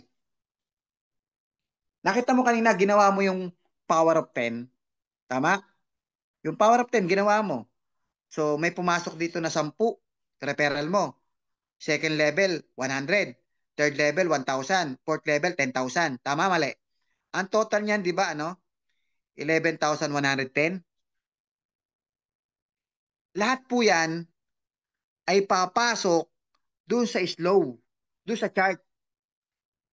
[SPEAKER 6] Nakita mo kanina, ginawa mo yung power of 10. Tama? Yung power of 10, ginawa mo. So, may pumasok dito na 10. Referral mo. Second level, 100. Third level, 1,000. Fourth level, 10,000. Tama, mali? Ang total niyan, di ba, ano? 11,110. Lahat po yan ay papasok dun sa slow, dun sa chart,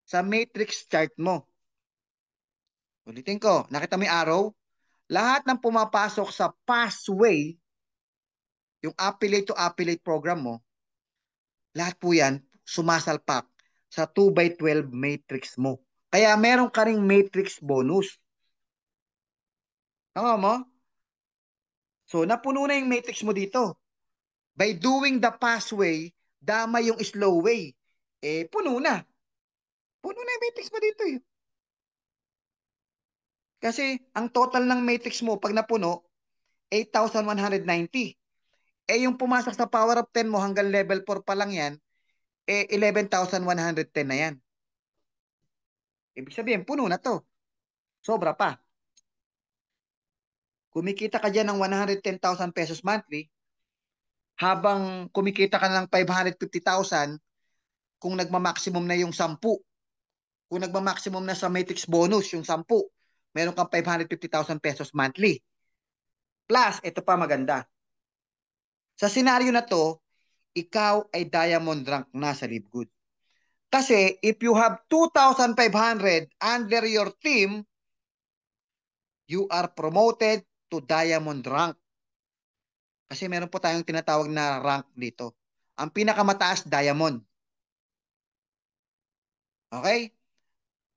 [SPEAKER 6] sa matrix chart mo. Ulitin ko, nakita mo yung arrow? Lahat ng pumapasok sa pathway, yung affiliate to affiliate program mo, lahat po yan sumasalpak sa 2x12 matrix mo. Kaya meron ka ring matrix bonus. Tama mo? So, napuno na yung matrix mo dito. By doing the pathway, dama yung slow way. Puno na. Puno na yung matrix mo dito. Kasi, ang total ng matrix mo, pag napuno, 8,190. Yung pumasok sa power of 10 mo hanggang level 4 pa lang yan, 11,110 na yan. Ibig sabihin, puno na to. Sobra pa. Kumikita ka dyan ng 110,000 pesos monthly, habang kumikita ka ng 550,000 kung nagma-maximum na yung 10. Kung nagma-maximum na sa matrix bonus yung 10, meron kang 550,000 pesos monthly. Plus, ito pa maganda. Sa senaryo na to, ikaw ay diamond rank na sa Livegood. Kasi if you have 2,500 under your team, you are promoted to diamond rank. Kasi meron po tayong tinatawag na rank dito. Ang pinakamataas, diamond. Okay?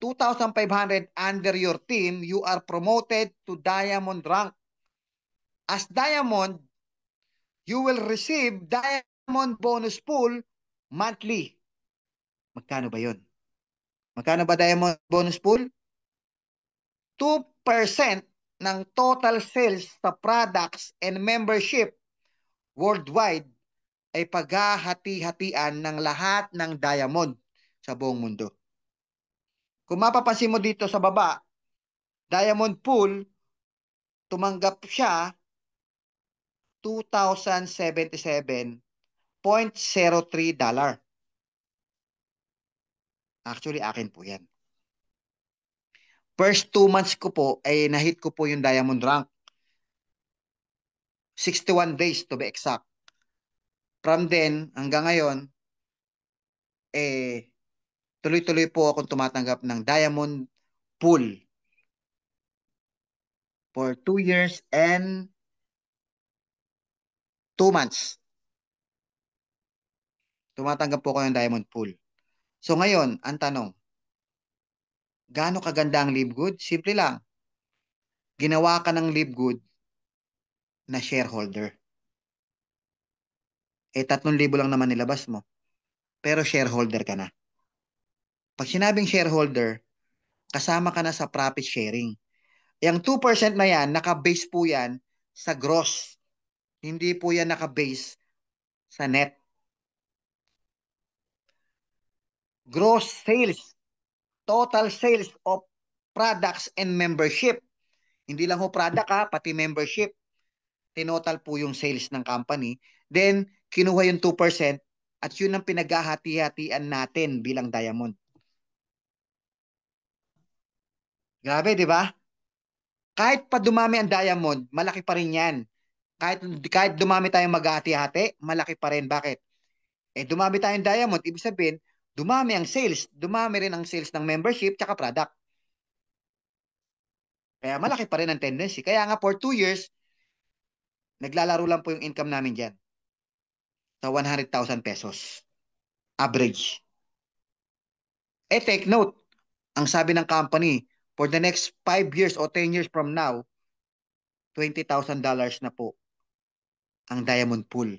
[SPEAKER 6] 2,500 under your team, you are promoted to diamond rank. As diamond, you will receive diamond bonus pool monthly. Magkano ba yun? Magkano ba diamond bonus pool? 2% ng total sales sa products and membership worldwide ay paghahati-hatian ng lahat ng diamond sa buong mundo. Kung mapapansin mo dito sa baba, diamond pool, tumanggap siya $2,077.03. Actually, akin po yan. First 2 months ko po, ay nahit ko po yung diamond rank. 61 days to be exact. From then, hanggang ngayon, tuloy-tuloy po akong tumatanggap ng diamond pool for 2 years and 2 months. Tumatanggap po ako ng diamond pool. So ngayon, ang tanong, gaano kaganda ang Livegood? Simple lang. Ginawa ka ng Livegood na shareholder. 3,000 lang naman nilabas mo. Pero shareholder ka na. Pag sinabing shareholder, kasama ka na sa profit sharing. Yung 2% na yan, naka-base po yan sa gross. Hindi po yan naka-base sa net. Gross sales, total sales of products and membership. Hindi lang ho product ha, pati membership. Tinotal po yung sales ng company. Then, kinuha yung 2% at yun ang pinaghahati-hatian natin bilang Diamond. Grabe, di ba? Kahit pa dumami ang Diamond, malaki pa rin yan. Kahit dumami tayong maghahati-hati, malaki pa rin. Bakit? Dumami tayong Diamond, ibig sabihin, dumami ang sales. Dumami rin ang sales ng membership tsaka product. Kaya malaki pa rin ang tendency. Kaya nga for 2 years, naglalaro lang po yung income namin dyan. Sa 100,000 pesos. Average. Take note, ang sabi ng company, for the next 5 years o 10 years from now, $20,000 na po ang Diamond Pool.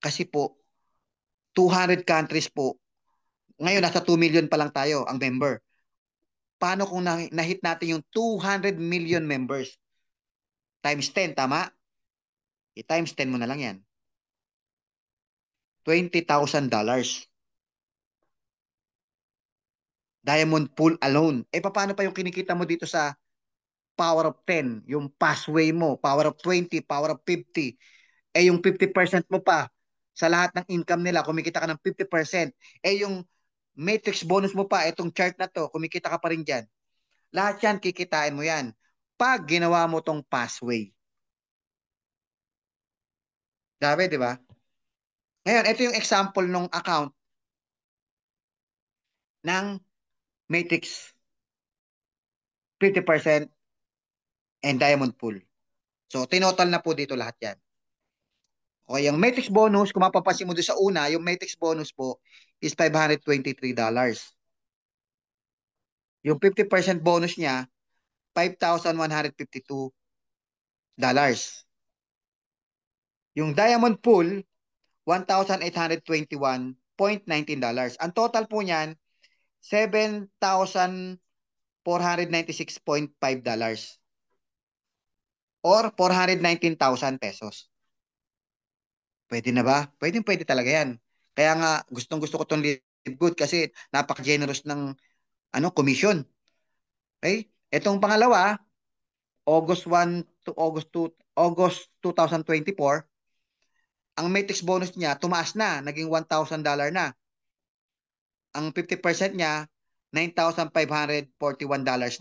[SPEAKER 6] Kasi po, 200 countries po. Ngayon, nasa 2 million pa lang tayo, ang member. Paano kung na-hit natin yung 200 million members? Times 10, tama? I-times 10 mo na lang yan. $20,000. Diamond Pool alone. Paano pa yung kinikita mo dito sa power of 10? Yung passway mo, power of 20, power of 50. Yung 50% mo pa sa lahat ng income nila, kumikita ka ng 50%. Yung matrix bonus mo pa, itong chart na to, kumikita ka pa rin dyan. Lahat yan, kikitain mo yan. Pag ginawa mo tong passway. Grabe, di ba? Ngayon, ito yung example ng account ng matrix 50% and Diamond Pool. So, tinotal na po dito lahat yan. O, yung matrix bonus, kung mapapansin mo doon sa una, yung matrix bonus po is $523. Yung 50% bonus niya, $5,152. Yung Diamond Pool, $1,821.19. Ang total po niyan, $7,496.5 or 419,000 pesos. Pwede na ba? Pwede talaga yan. Kaya nga, gustong-gusto ko itong Live Good kasi napaka-generous ng commission. Okay? Itong pangalawa, August 1 to August 2024, ang matrix bonus niya tumaas na, naging $1,000 na. Ang 50% niya, $9,541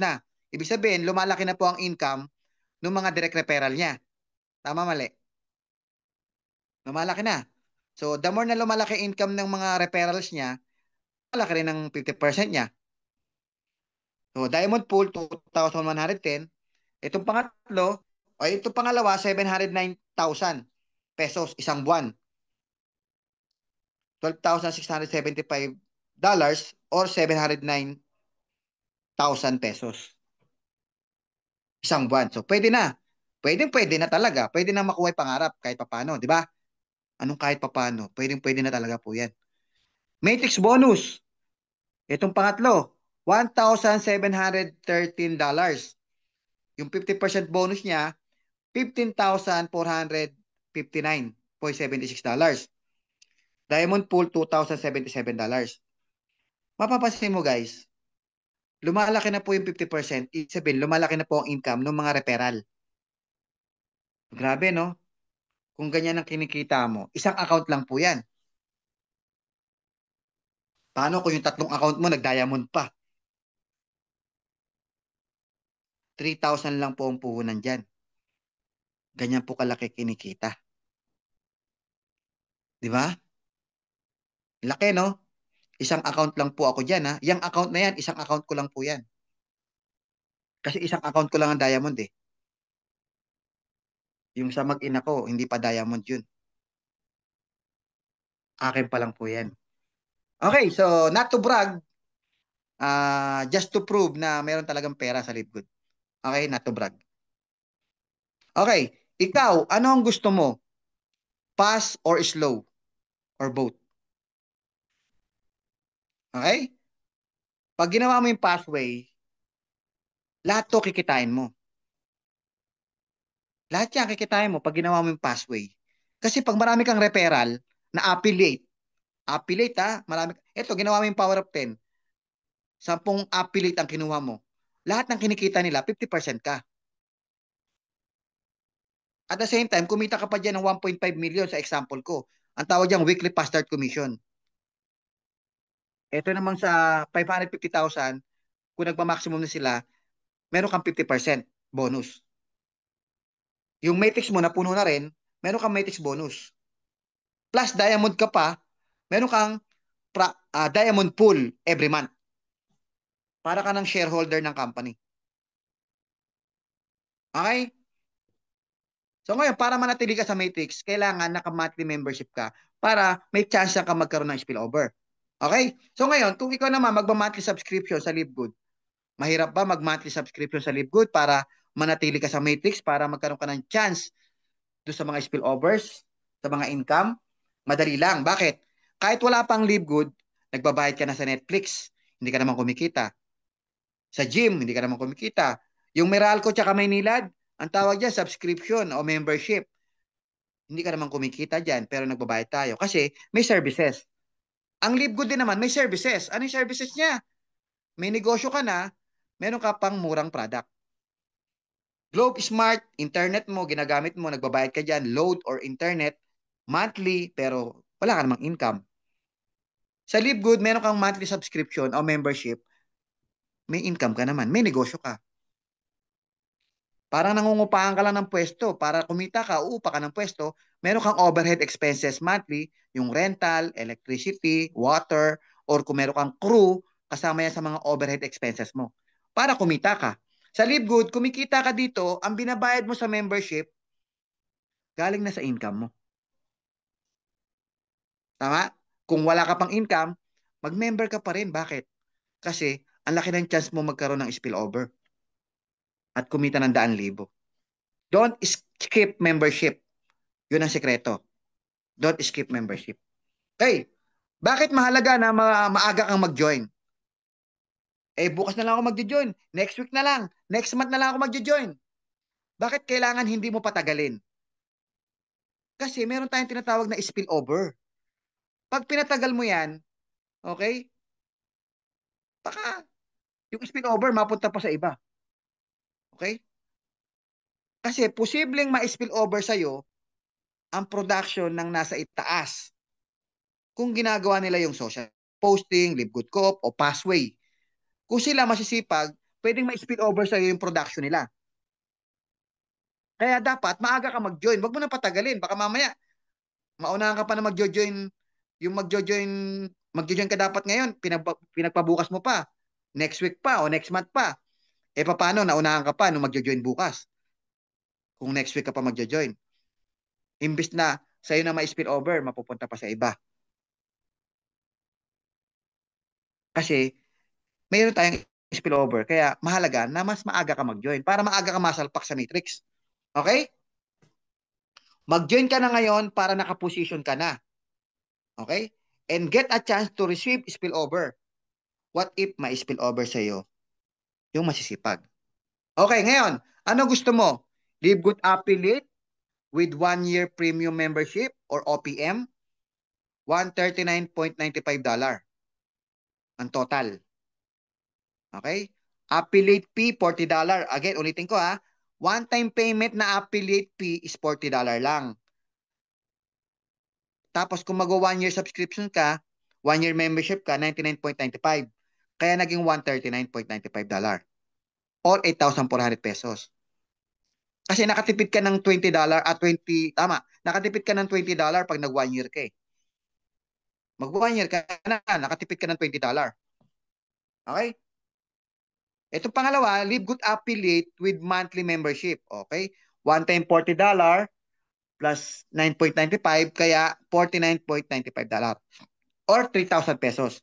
[SPEAKER 6] na. Ibig sabihin, lumalaki na po ang income ng mga direct referral niya. Tama, mali? Lumalaki na. So, the more na lumalaki income ng mga referrals niya, malaki rin ang 50% niya. So, Diamond Pool, 2,110. Itong pangatlo, itong pangalawa, 709,000 pesos isang buwan. $12,675 or 709,000 pesos isang buwan. So, pwede na. Pwede na talaga. Pwede na makuha yung pangarap kahit papano, di ba? Anong kahit papano? Pwede na talaga po yan. Matrix bonus. Itong pangatlo, $1,713. Yung 50% bonus niya, $15,459.76. Diamond Pool, $2,077. Mapapansin mo guys, lumalaki na po yung 50%. Ibig sabihin, lumalaki na po ang income ng mga referral. Grabe, no? Kung ganyan ang kinikita mo, isang account lang po yan. Paano kung yung 3 account mo nag-diamond pa? 3,000 lang po ang puhunan dyan. Ganyan po kalaki kinikita. Di ba? Laki, no? Isang account lang po ako dyan, ha? Yang account na yan, isang account ko lang po yan. Kasi isang account ko lang ang diamond, eh. Yung sa mag-ina ko, hindi pa diamond yun. Akin pa lang po yan. Okay, so not to brag, just to prove na meron talagang pera sa Live Good. Okay, not to brag. Okay, ikaw, ano ang gusto mo? Fast or slow? Or both? Okay? Pag ginawa mo yung pathway, lahat to kikitain mo. Lahat yan kikitain mo pag ginawa mo yung pathway. Kasi pag marami kang referral na affiliate marami. Ito, ginawa mo yung power of 10. 10 affiliate ang kinuha mo. Lahat ng kinikita nila, 50% ka. At the same time, kumita ka pa dyan ng 1.5 million sa example ko. Ang tawag dyan, weekly fast start commission. Ito naman sa 550,000, kung nagpa-maximum na sila, meron kang 50% bonus. Yung matrix mo na puno na rin, meron kang matrix bonus. Plus, diamond ka pa, meron kang diamond pool every month. Para ka ng shareholder ng company. Okay? So ngayon, para manatili ka sa matrix, kailangan naka-monthly membership ka para may chance ka magkaroon ng spillover. Okay? So ngayon, kung ikaw naman magma-monthly subscription sa LiveGood, mahirap ba mag-monthly subscription sa LiveGood para manatili ka sa matrix, para magkaroon ka ng chance doon sa mga spillovers, sa mga income? Madali lang. Bakit? Kahit wala pang LiveGood, nagbabayad ka na sa Netflix, hindi ka naman kumikita. Sa gym, hindi ka naman kumikita. Yung Meralco tsaka Maynilad, ang tawag dyan, subscription o membership. Hindi ka naman kumikita dyan, pero nagbabayad tayo. Kasi may services. Ang LiveGood din naman, may services. Ano yung services niya? May negosyo ka na, meron ka pang murang product. Globe Smart, internet mo, ginagamit mo, nagbabayad ka dyan, load or internet, monthly, pero wala ka namang income. Sa LiveGood, meron kang monthly subscription o membership, may income ka naman, may negosyo ka. Parang nangungupahan ka lang ng pwesto. Para kumita ka, uupa ka ng pwesto, meron kang overhead expenses monthly, yung rental, electricity, water, or kung meron kang crew, kasama yan sa mga overhead expenses mo. Para kumita ka. Sa LiveGood, kumikita ka dito, ang binabayad mo sa membership, galing na sa income mo. Tama? Kung wala ka pang income, mag-member ka pa rin. Bakit? Kasi, ang laki ng chance mo magkaroon ng spillover at kumita ng 100,000. Don't skip membership. Yun ang sekreto. Don't skip membership. Okay, bakit mahalaga na maaga kang mag-join? Bukas na lang ako mag-join. Next week na lang. Next month na lang ako mag-join. Bakit kailangan hindi mo patagalin? Kasi meron tayong tinatawag na spillover. Pag pinatagal mo yan, okay, baka yung spillover mapunta pa sa iba. Okay? Kasi posibleng ma-spillover sa'yo ang production ng nasa itaas. Kung ginagawa nila yung social posting, LiveGood Co-op, o Passway. Kung sila masisipag, pwedeng ma-spillover sa'yo yung production nila. Kaya dapat maaga ka mag-join. Huwag mo na patagalin. Baka mamaya, maunahan ka pa na mag-join. Yung mag-join ka dapat ngayon, pinagpabukas mo pa. Next week pa o next month pa. Paano? Naunahan ka pa nung mag-join bukas. Kung next week ka pa mag-join. Imbis na sa'yo na ma-spillover, mapupunta pa sa iba. Kasi, mayroon tayong spillover. Kaya, mahalaga na mas maaga ka mag-join para maaga ka masalpak sa matrix. Okay? Mag-join ka na ngayon para nakaposition ka na. Okay? And get a chance to receive spillover. What if may spillover sa'yo? Yung masisipag. Okay, ngayon, ano gusto mo? LiveGood affiliate with 1-year premium membership or OPM? $139.95 ang total. Okay? Affiliate fee, $40. Again, ulitin ko ha. One-time payment na affiliate fee is $40 lang. Tapos kung mag-1-year subscription ka, 1-year membership ka, $99.95. Kaya naging $139.95. Or 8,400 pesos. Kasi nakatipid ka ng $20 at 20, tama, nakatipid ka ng $20 pag nag-1-year ka eh. Mag-1-year ka na, nakatipid ka ng $20. Okay? Ito pangalawa, LiveGood affiliate with monthly membership. Okay? One time $40 plus 9.95, kaya $49.95. Or 3,000 pesos.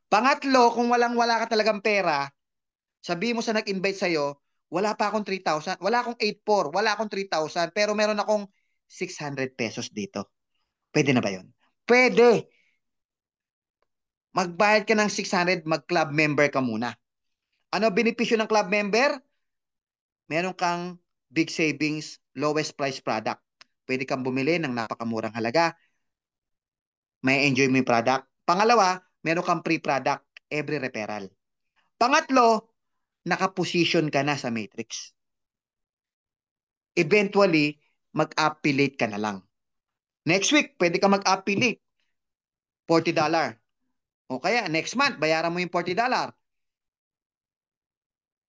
[SPEAKER 6] Pangatlo, kung wala ka talagang pera, sabi mo sa nag-invite sa'yo, wala pa akong 3,000, wala akong 8,400, wala akong 3,000, pero meron akong 600 pesos dito. Pwede na ba yun? Pwede. Magbayad ka ng 600, mag-club member ka muna. Ano benepisyo ng club member? Meron kang big savings, lowest price product. Pwede kang bumili ng napakamurang halaga. May enjoy mo yung product. Pangalawa, meron kang free product every referral. Pangatlo, nakaposition ka na sa matrix. Eventually, mag-affiliate ka na lang. Next week, pwede ka mag-affiliate. $40. O kaya, next month, bayaran mo yung $40.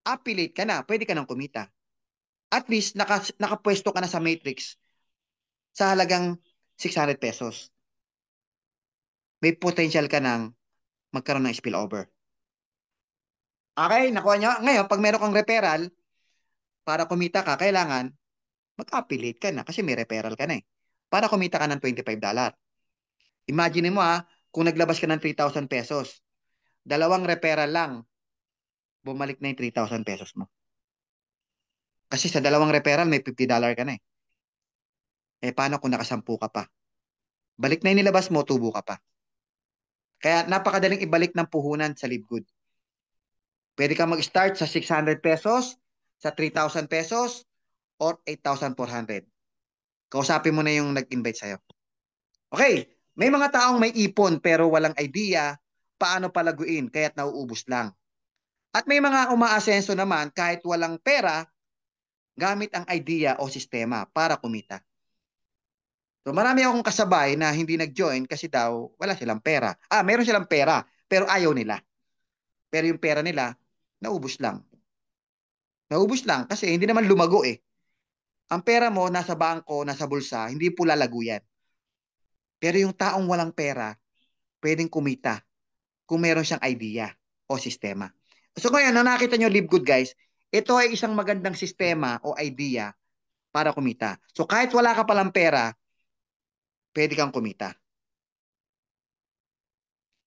[SPEAKER 6] Affiliate ka na, pwede ka nang kumita. At least, nakapwesto ka na sa matrix sa halagang 600 pesos. May potential ka nang magkaroon ng spillover. Okay, nakuha nyo? Ngayon, pag meron kang referral, para kumita ka, kailangan mag-affiliate ka na kasi may referral ka na eh. Para kumita ka ng $25. Imagine mo kung naglabas ka ng 3,000 pesos, 2 referral lang, bumalik na yung 3,000 pesos mo. Kasi sa 2 referral, may $50 ka na eh. Eh, paano kung nakasampu ka pa? Balik na yung nilabas mo, tubo ka pa. Kaya napakadaling ibalik ng puhunan sa Live Good. Pwede ka mag-start sa 600 pesos, sa 3,000 pesos, or 8,400. Kausapin mo na yung nag-invite sa'yo. Okay, may mga taong may ipon pero walang idea paano palaguin kaya't nauubos lang. At may mga umaasenso naman kahit walang pera, gamit ang idea o sistema para kumita. So marami akong kasabay na hindi nag-join kasi daw wala silang pera. Meron silang pera pero ayaw nila. Pero yung pera nila, naubos lang. Naubos lang kasi hindi naman lumago eh. Ang pera mo nasa bangko, nasa bulsa, hindi po lalago yan. Pero yung taong walang pera, pwedeng kumita kung meron siyang idea o sistema. So ngayon, na nakita nyo Live Good guys, ito ay isang magandang sistema o idea para kumita. So kahit wala ka palang pera, pwede kang kumita.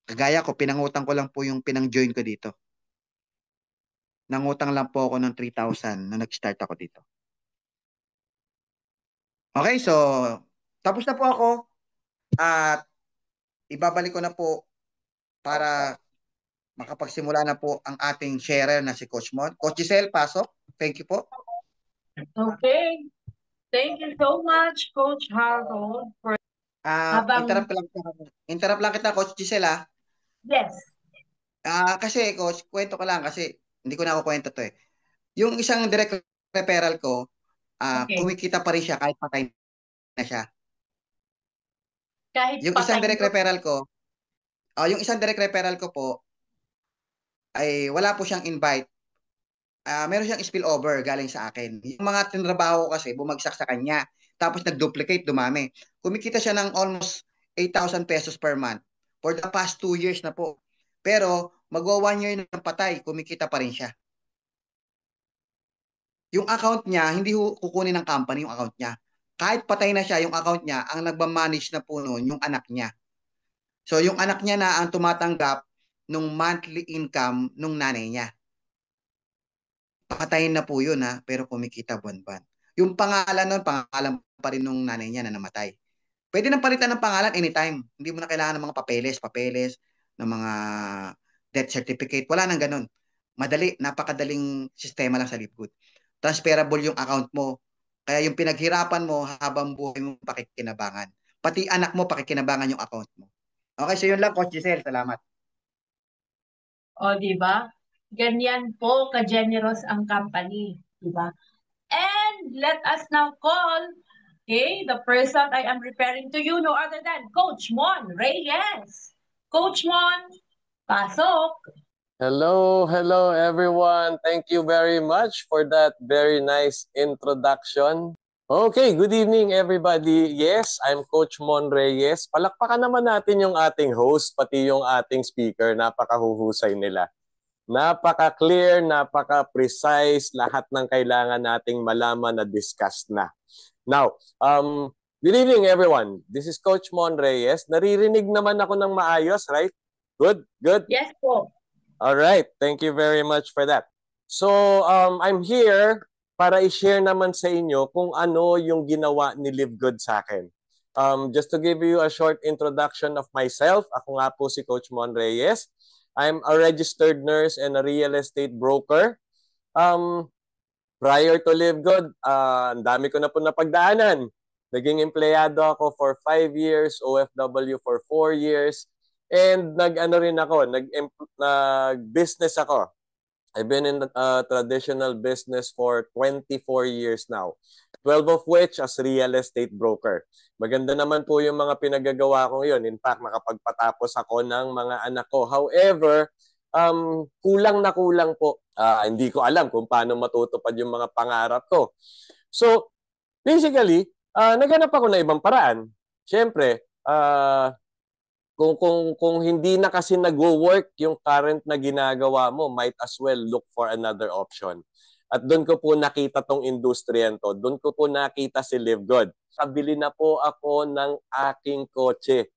[SPEAKER 6] Kagaya ko, pinangutang ko lang po yung pinang-join ko dito. Nangutang lang po ako ng 3,000 na nag-start ako dito. Okay, so tapos na po ako at ibabalik ko na po para makapagsimula na po ang ating sharer na si Coach Mon. Coach Giselle, pasok. Thank you po.
[SPEAKER 7] Okay. Thank you so much, Coach Harold. For
[SPEAKER 6] Interrupt lang kita, Coach Giselle.
[SPEAKER 7] Yes.
[SPEAKER 6] Kasi, Coach, kwento ko lang kasi hindi ko na ako kwento to eh. Yung isang direct referral ko,
[SPEAKER 7] Okay.
[SPEAKER 6] kumikita pa rin siya kahit patay na siya.
[SPEAKER 7] Kahit
[SPEAKER 6] Yung isang direct referral ko, yung isang direct referral ko po, ay wala po siyang invite. Meron siyang spillover galing sa akin. Yung mga tinrabaho ko kasi, bumagsak sa kanya. Tapos nag-duplicate, dumami. Kumikita siya ng almost 8,000 pesos per month. For the past 2 years na po. Pero, magwa 1 year ng patay, kumikita pa rin siya. Yung account niya, hindi kukunin ng company yung account niya. Kahit patay na siya, yung account niya, ang nagmamanage na po noon, yung anak niya. So, yung anak niya na ang tumatanggap ng monthly income ng nanay niya. Patayin na po yun pero kumikita buwan-buwan. Yung pangalan nun, pangalan pa rin nung nanay niya na namatay. Pwede nang palitan ng pangalan anytime. Hindi mo na kailangan ng mga papeles, ng mga death certificate. Wala nang ganun. Madali, napakadaling sistema lang sa Live Good. Transferable yung account mo. Kaya yung pinaghirapan mo habang buhay mo pakikinabangan. Pati anak mo pakikinabangan yung account mo. Okay, so yun lang, Coach Giselle. Salamat.
[SPEAKER 7] O, di ba? Ganyan po ka-generous ang company. Di ba? And let us now call, okay, the person I am referring to you, no other than Coach Mon Reyes. Coach Mon, pasok.
[SPEAKER 8] Hello everyone. Thank you very much for that very nice introduction. Okay, good evening everybody. Yes, I'm Coach Mon Reyes. Palakpakan naman natin yung ating host, pati yung ating speaker. Napakahuhusay nila. Napaka-clear, napaka-precise, lahat ng kailangan nating malaman na discussed na. Now, good evening everyone. This is Coach Mon Reyes. Naririnig naman ako ng maayos, right? Good?
[SPEAKER 7] Yes po.
[SPEAKER 8] All right, thank you very much for that. So, I'm here para i-share naman sa inyo kung ano yung ginawa ni Live Good sa akin. Just to give you a short introduction of myself, ako nga po si Coach Mon Reyes. I'm a registered nurse and a real estate broker. Prior to Live Good, ang dami ko na po napagdaanan. Naging empleyado ako for 5 years, OFW for 4 years, and nag-business ako. I've been in traditional business for 24 years now. 12 of which as real estate broker. Maganda naman po yung mga pinagagawa ko ngayon. In fact, nakapagpatapos ako ng mga anak ko. However, kulang na kulang po. Hindi ko alam kung paano matutupad yung mga pangarap ko. So, basically, naghanap ako na ibang paraan. Siyempre, kung hindi na kasi nagwo-work yung current na ginagawa mo, might as well look for another option. At doon ko po nakita tong industriyan to. Doon ko po nakita si Live Good. Kabili na po ako ng aking kotse.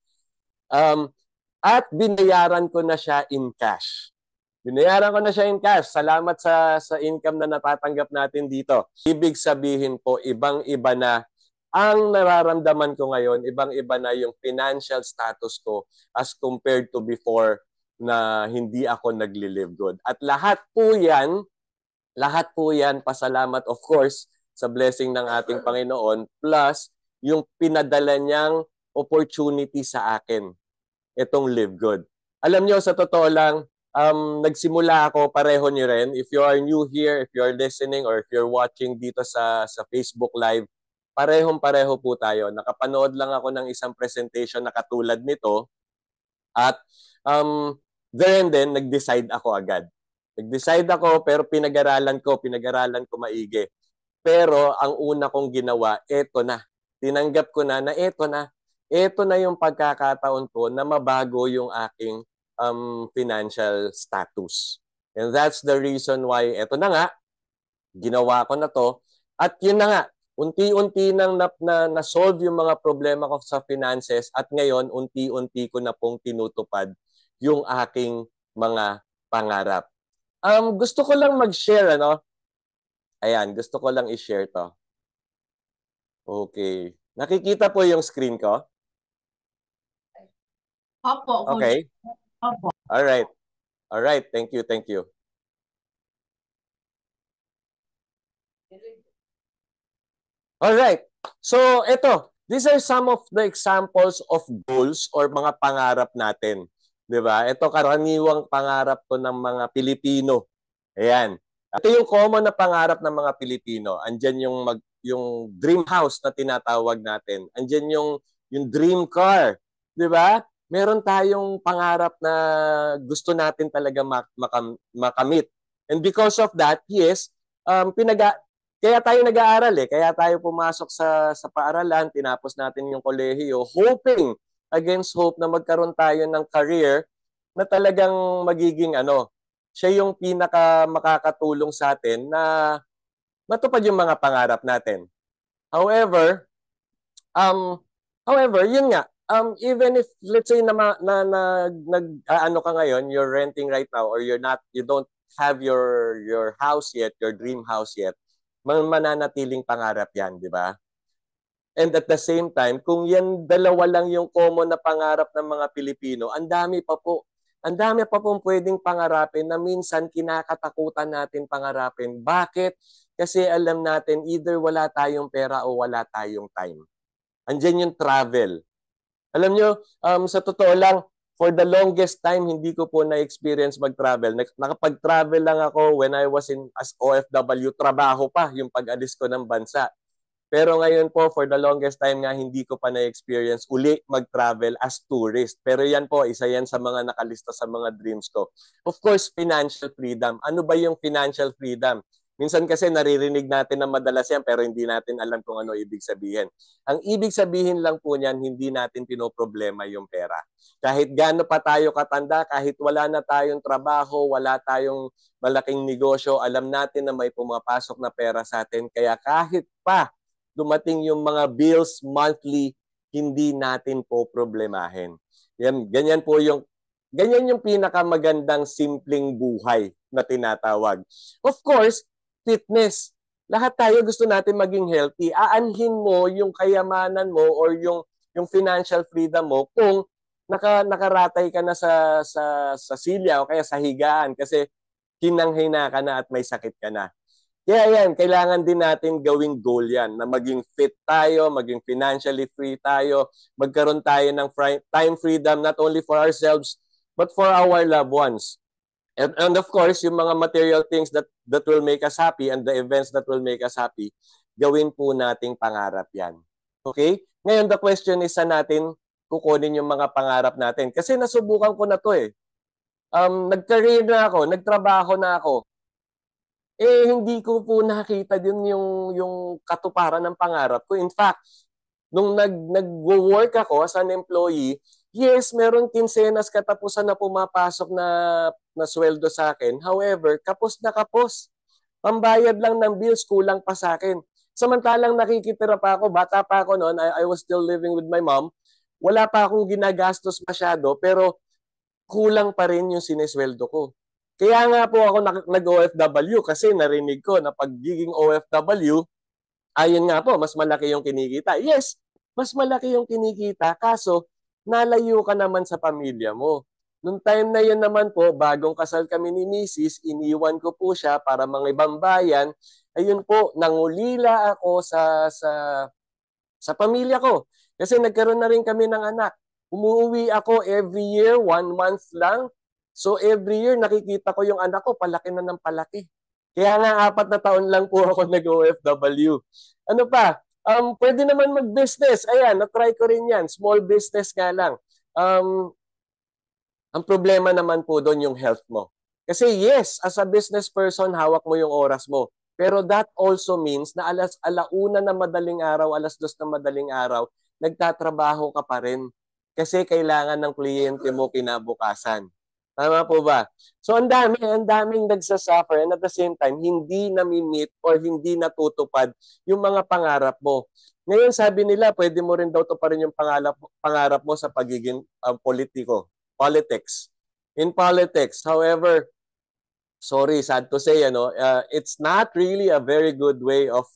[SPEAKER 8] At binayaran ko na siya in cash. Binayaran ko na siya in cash. Salamat sa income na natatanggap natin dito. Ibig sabihin po, ibang-iba na ang nararamdaman ko ngayon, ibang-iba na yung financial status ko as compared to before na hindi ako nagli-live good. At lahat po yan, pasalamat of course sa blessing ng ating Panginoon plus yung pinadala niyang opportunity sa akin, itong Live Good. Alam niyo, sa totoo lang, nagsimula ako, pareho niyo rin. If you are new here, if you are listening, or if you're watching dito sa Facebook Live, parehong-pareho po tayo. Nakapanood lang ako ng isang presentation na katulad nito at there and then, nag-decide ako agad. Nag-decide ako pero pinag-aralan ko maigi. Pero ang una kong ginawa, eto na. Tinanggap ko na eto na. Eto na yung pagkakataon ko na mabago yung aking financial status. And that's the reason why eto na nga, ginawa ko na to. At yun na nga, unti-unti nang na-solve yung mga problema ko sa finances at ngayon, unti-unti ko na pong tinutupad yung aking mga pangarap. Gusto ko lang mag-share, Ayan, gusto ko lang i-share to. Okay. Nakikita po yung screen ko?
[SPEAKER 7] Opo.
[SPEAKER 8] Okay.
[SPEAKER 7] Opo.
[SPEAKER 8] Alright. Alright, thank you. Alright. So, these are some of the examples of goals or mga pangarap natin. Diba? Ito karaniwang pangarap to ng mga Pilipino. Ayan. Ito yung common na pangarap ng mga Pilipino. Andyan yung dream house na tinatawag natin. Andyan yung dream car. Diba? Meron tayong pangarap na gusto natin talaga makamit. And because of that, yes, kaya tayo nag-aaral kaya tayo pumasok sa paaralan, tinapos natin yung kolehiyo, hoping against hope na magkaroon tayo ng career na talagang magiging siya yung pinaka makakatulong sa atin na matupad yung mga pangarap natin. However, yun nga, even if let's say ka ngayon, you're renting right now or you don't have your house yet, your dream house yet, mananatiling pangarap yan, di ba? And at the same time, kung yan dalawa lang yung common na pangarap ng mga Pilipino, ang dami pa po pwedeng pangarapin na minsan kinakatakutan natin pangarapin. Bakit? Kasi alam natin either wala tayong pera o wala tayong time. Andyan yung travel. Alam nyo, sa totoo lang, for the longest time, hindi ko po na-experience mag-travel. Nakapag-travel lang ako when I was as OFW, trabaho pa yung pag-alis ko ng bansa. Pero ngayon po, for the longest time nga, hindi ko pa na-experience uli mag-travel as tourist. Pero yan po, isa yan sa mga nakalista sa mga dreams ko. Of course, financial freedom. Ano ba yung financial freedom? Minsan kasi naririnig natin na madalas yan pero hindi natin alam kung ano ibig sabihin. Ang ibig sabihin lang po niyan, hindi natin pinoproblema yung pera. Kahit gaano pa tayo katanda, kahit wala na tayong trabaho, wala tayong malaking negosyo, alam natin na may pumapasok na pera sa atin. Kaya kahit pa dumating yung mga bills monthly, hindi natin po problemahin. Ganyan yung pinakamagandang simpleng buhay na tinatawag. Of course, fitness. Lahat tayo gusto natin maging healthy. Aanhin mo yung kayamanan mo or yung financial freedom mo kung nakaratay ka na sa silya o kaya sa higaan kasi hinang-hina ka na at may sakit ka na. Kaya yan, kailangan din natin gawing goal yan, na maging fit tayo, maging financially free tayo, magkaroon tayo ng time freedom not only for ourselves, but for our loved ones. And of course, yung mga material things that will make us happy and the events that will make us happy, gawin po nating pangarap yan. Okay? Ngayon, the question is saan natin kukunin yung mga pangarap natin? Kasi nasubukan ko na to eh. Nag-career na ako, nagtrabaho na ako. Hindi ko po nakita din yung katuparan ng pangarap ko. In fact, nung nag-work ako as an employee, yes, meron kinsenas katapusan na pumapasok na sweldo sa akin. However, kapos na kapos. Pambayad lang ng bills, kulang pa sa akin. Samantalang nakikitira pa ako, bata pa ako noon, I was still living with my mom. Wala pa akong ginagastos masyado, pero kulang pa rin yung sinesweldo ko. Kaya nga po ako nag-OFW kasi narinig ko na pagiging OFW, ayun nga po, mas malaki yung kinikita. Yes, mas malaki yung kinikita, kaso nalayo ka naman sa pamilya mo. Nung time na yun naman po, bagong kasal kami ni Mrs., iniwan ko po siya para mga ibang bayan. Ayun po, nangulila ako sa pamilya ko. Kasi nagkaroon na rin kami ng anak. Umuwi ako every year, 1 month lang. So every year nakikita ko yung anak ko, palaki na ng palaki. Kaya nga 4 na taon lang po ako nag-OFW. Ano pa? Pwede naman mag-business. Ayan, na-try ko rin yan. Small business nga lang. Ang problema naman po doon yung health mo. Kasi yes, as a business person, hawak mo yung oras mo. Pero that also means na alauna na madaling araw, 2:00 na madaling araw, nagtatrabaho ka pa rin. Kasi kailangan ng kliyente mo kinabukasan. Tama po ba? So ang daming nagsasuffer and at the same time, hindi nami-meet or hindi natutupad yung mga pangarap mo. Ngayon sabi nila, pwede mo rin daw tuparin yung pangarap mo sa pagiging politics. In politics, however, sorry, sad to say, it's not really a very good way of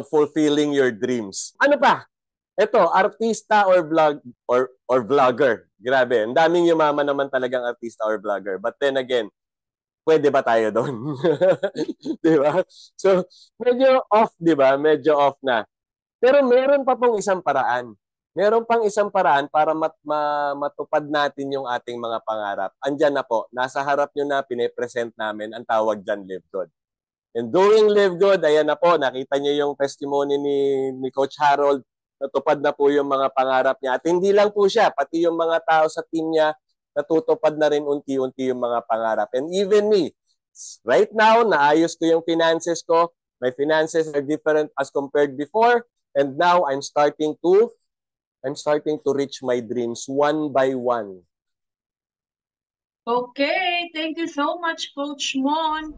[SPEAKER 8] fulfilling your dreams. Ano pa? Ito, artista or vlogger. Grabe, ang daming yumaman naman talagang artista or vlogger. But then again, pwede ba tayo doon? Di ba? So, medyo off, di ba? Medyo off na. Pero meron pa pong isang paraan. Meron pang isang paraan para matupad natin yung ating mga pangarap. Andyan na po, nasa harap nyo na pinipresent namin, ang tawag dyan, Live Good. And doing Live Good, ayan na po, nakita nyo yung testimony ni Coach Harold, natupad na po yung mga pangarap niya. At hindi lang po siya, pati yung mga tao sa team niya, natutupad na rin unti-unti yung mga pangarap. And even me, right now, naayos ko yung finances ko. My finances are different as compared before. And now, I'm starting to reach my dreams one by one.
[SPEAKER 7] Okay, thank you so much, Coach Mon.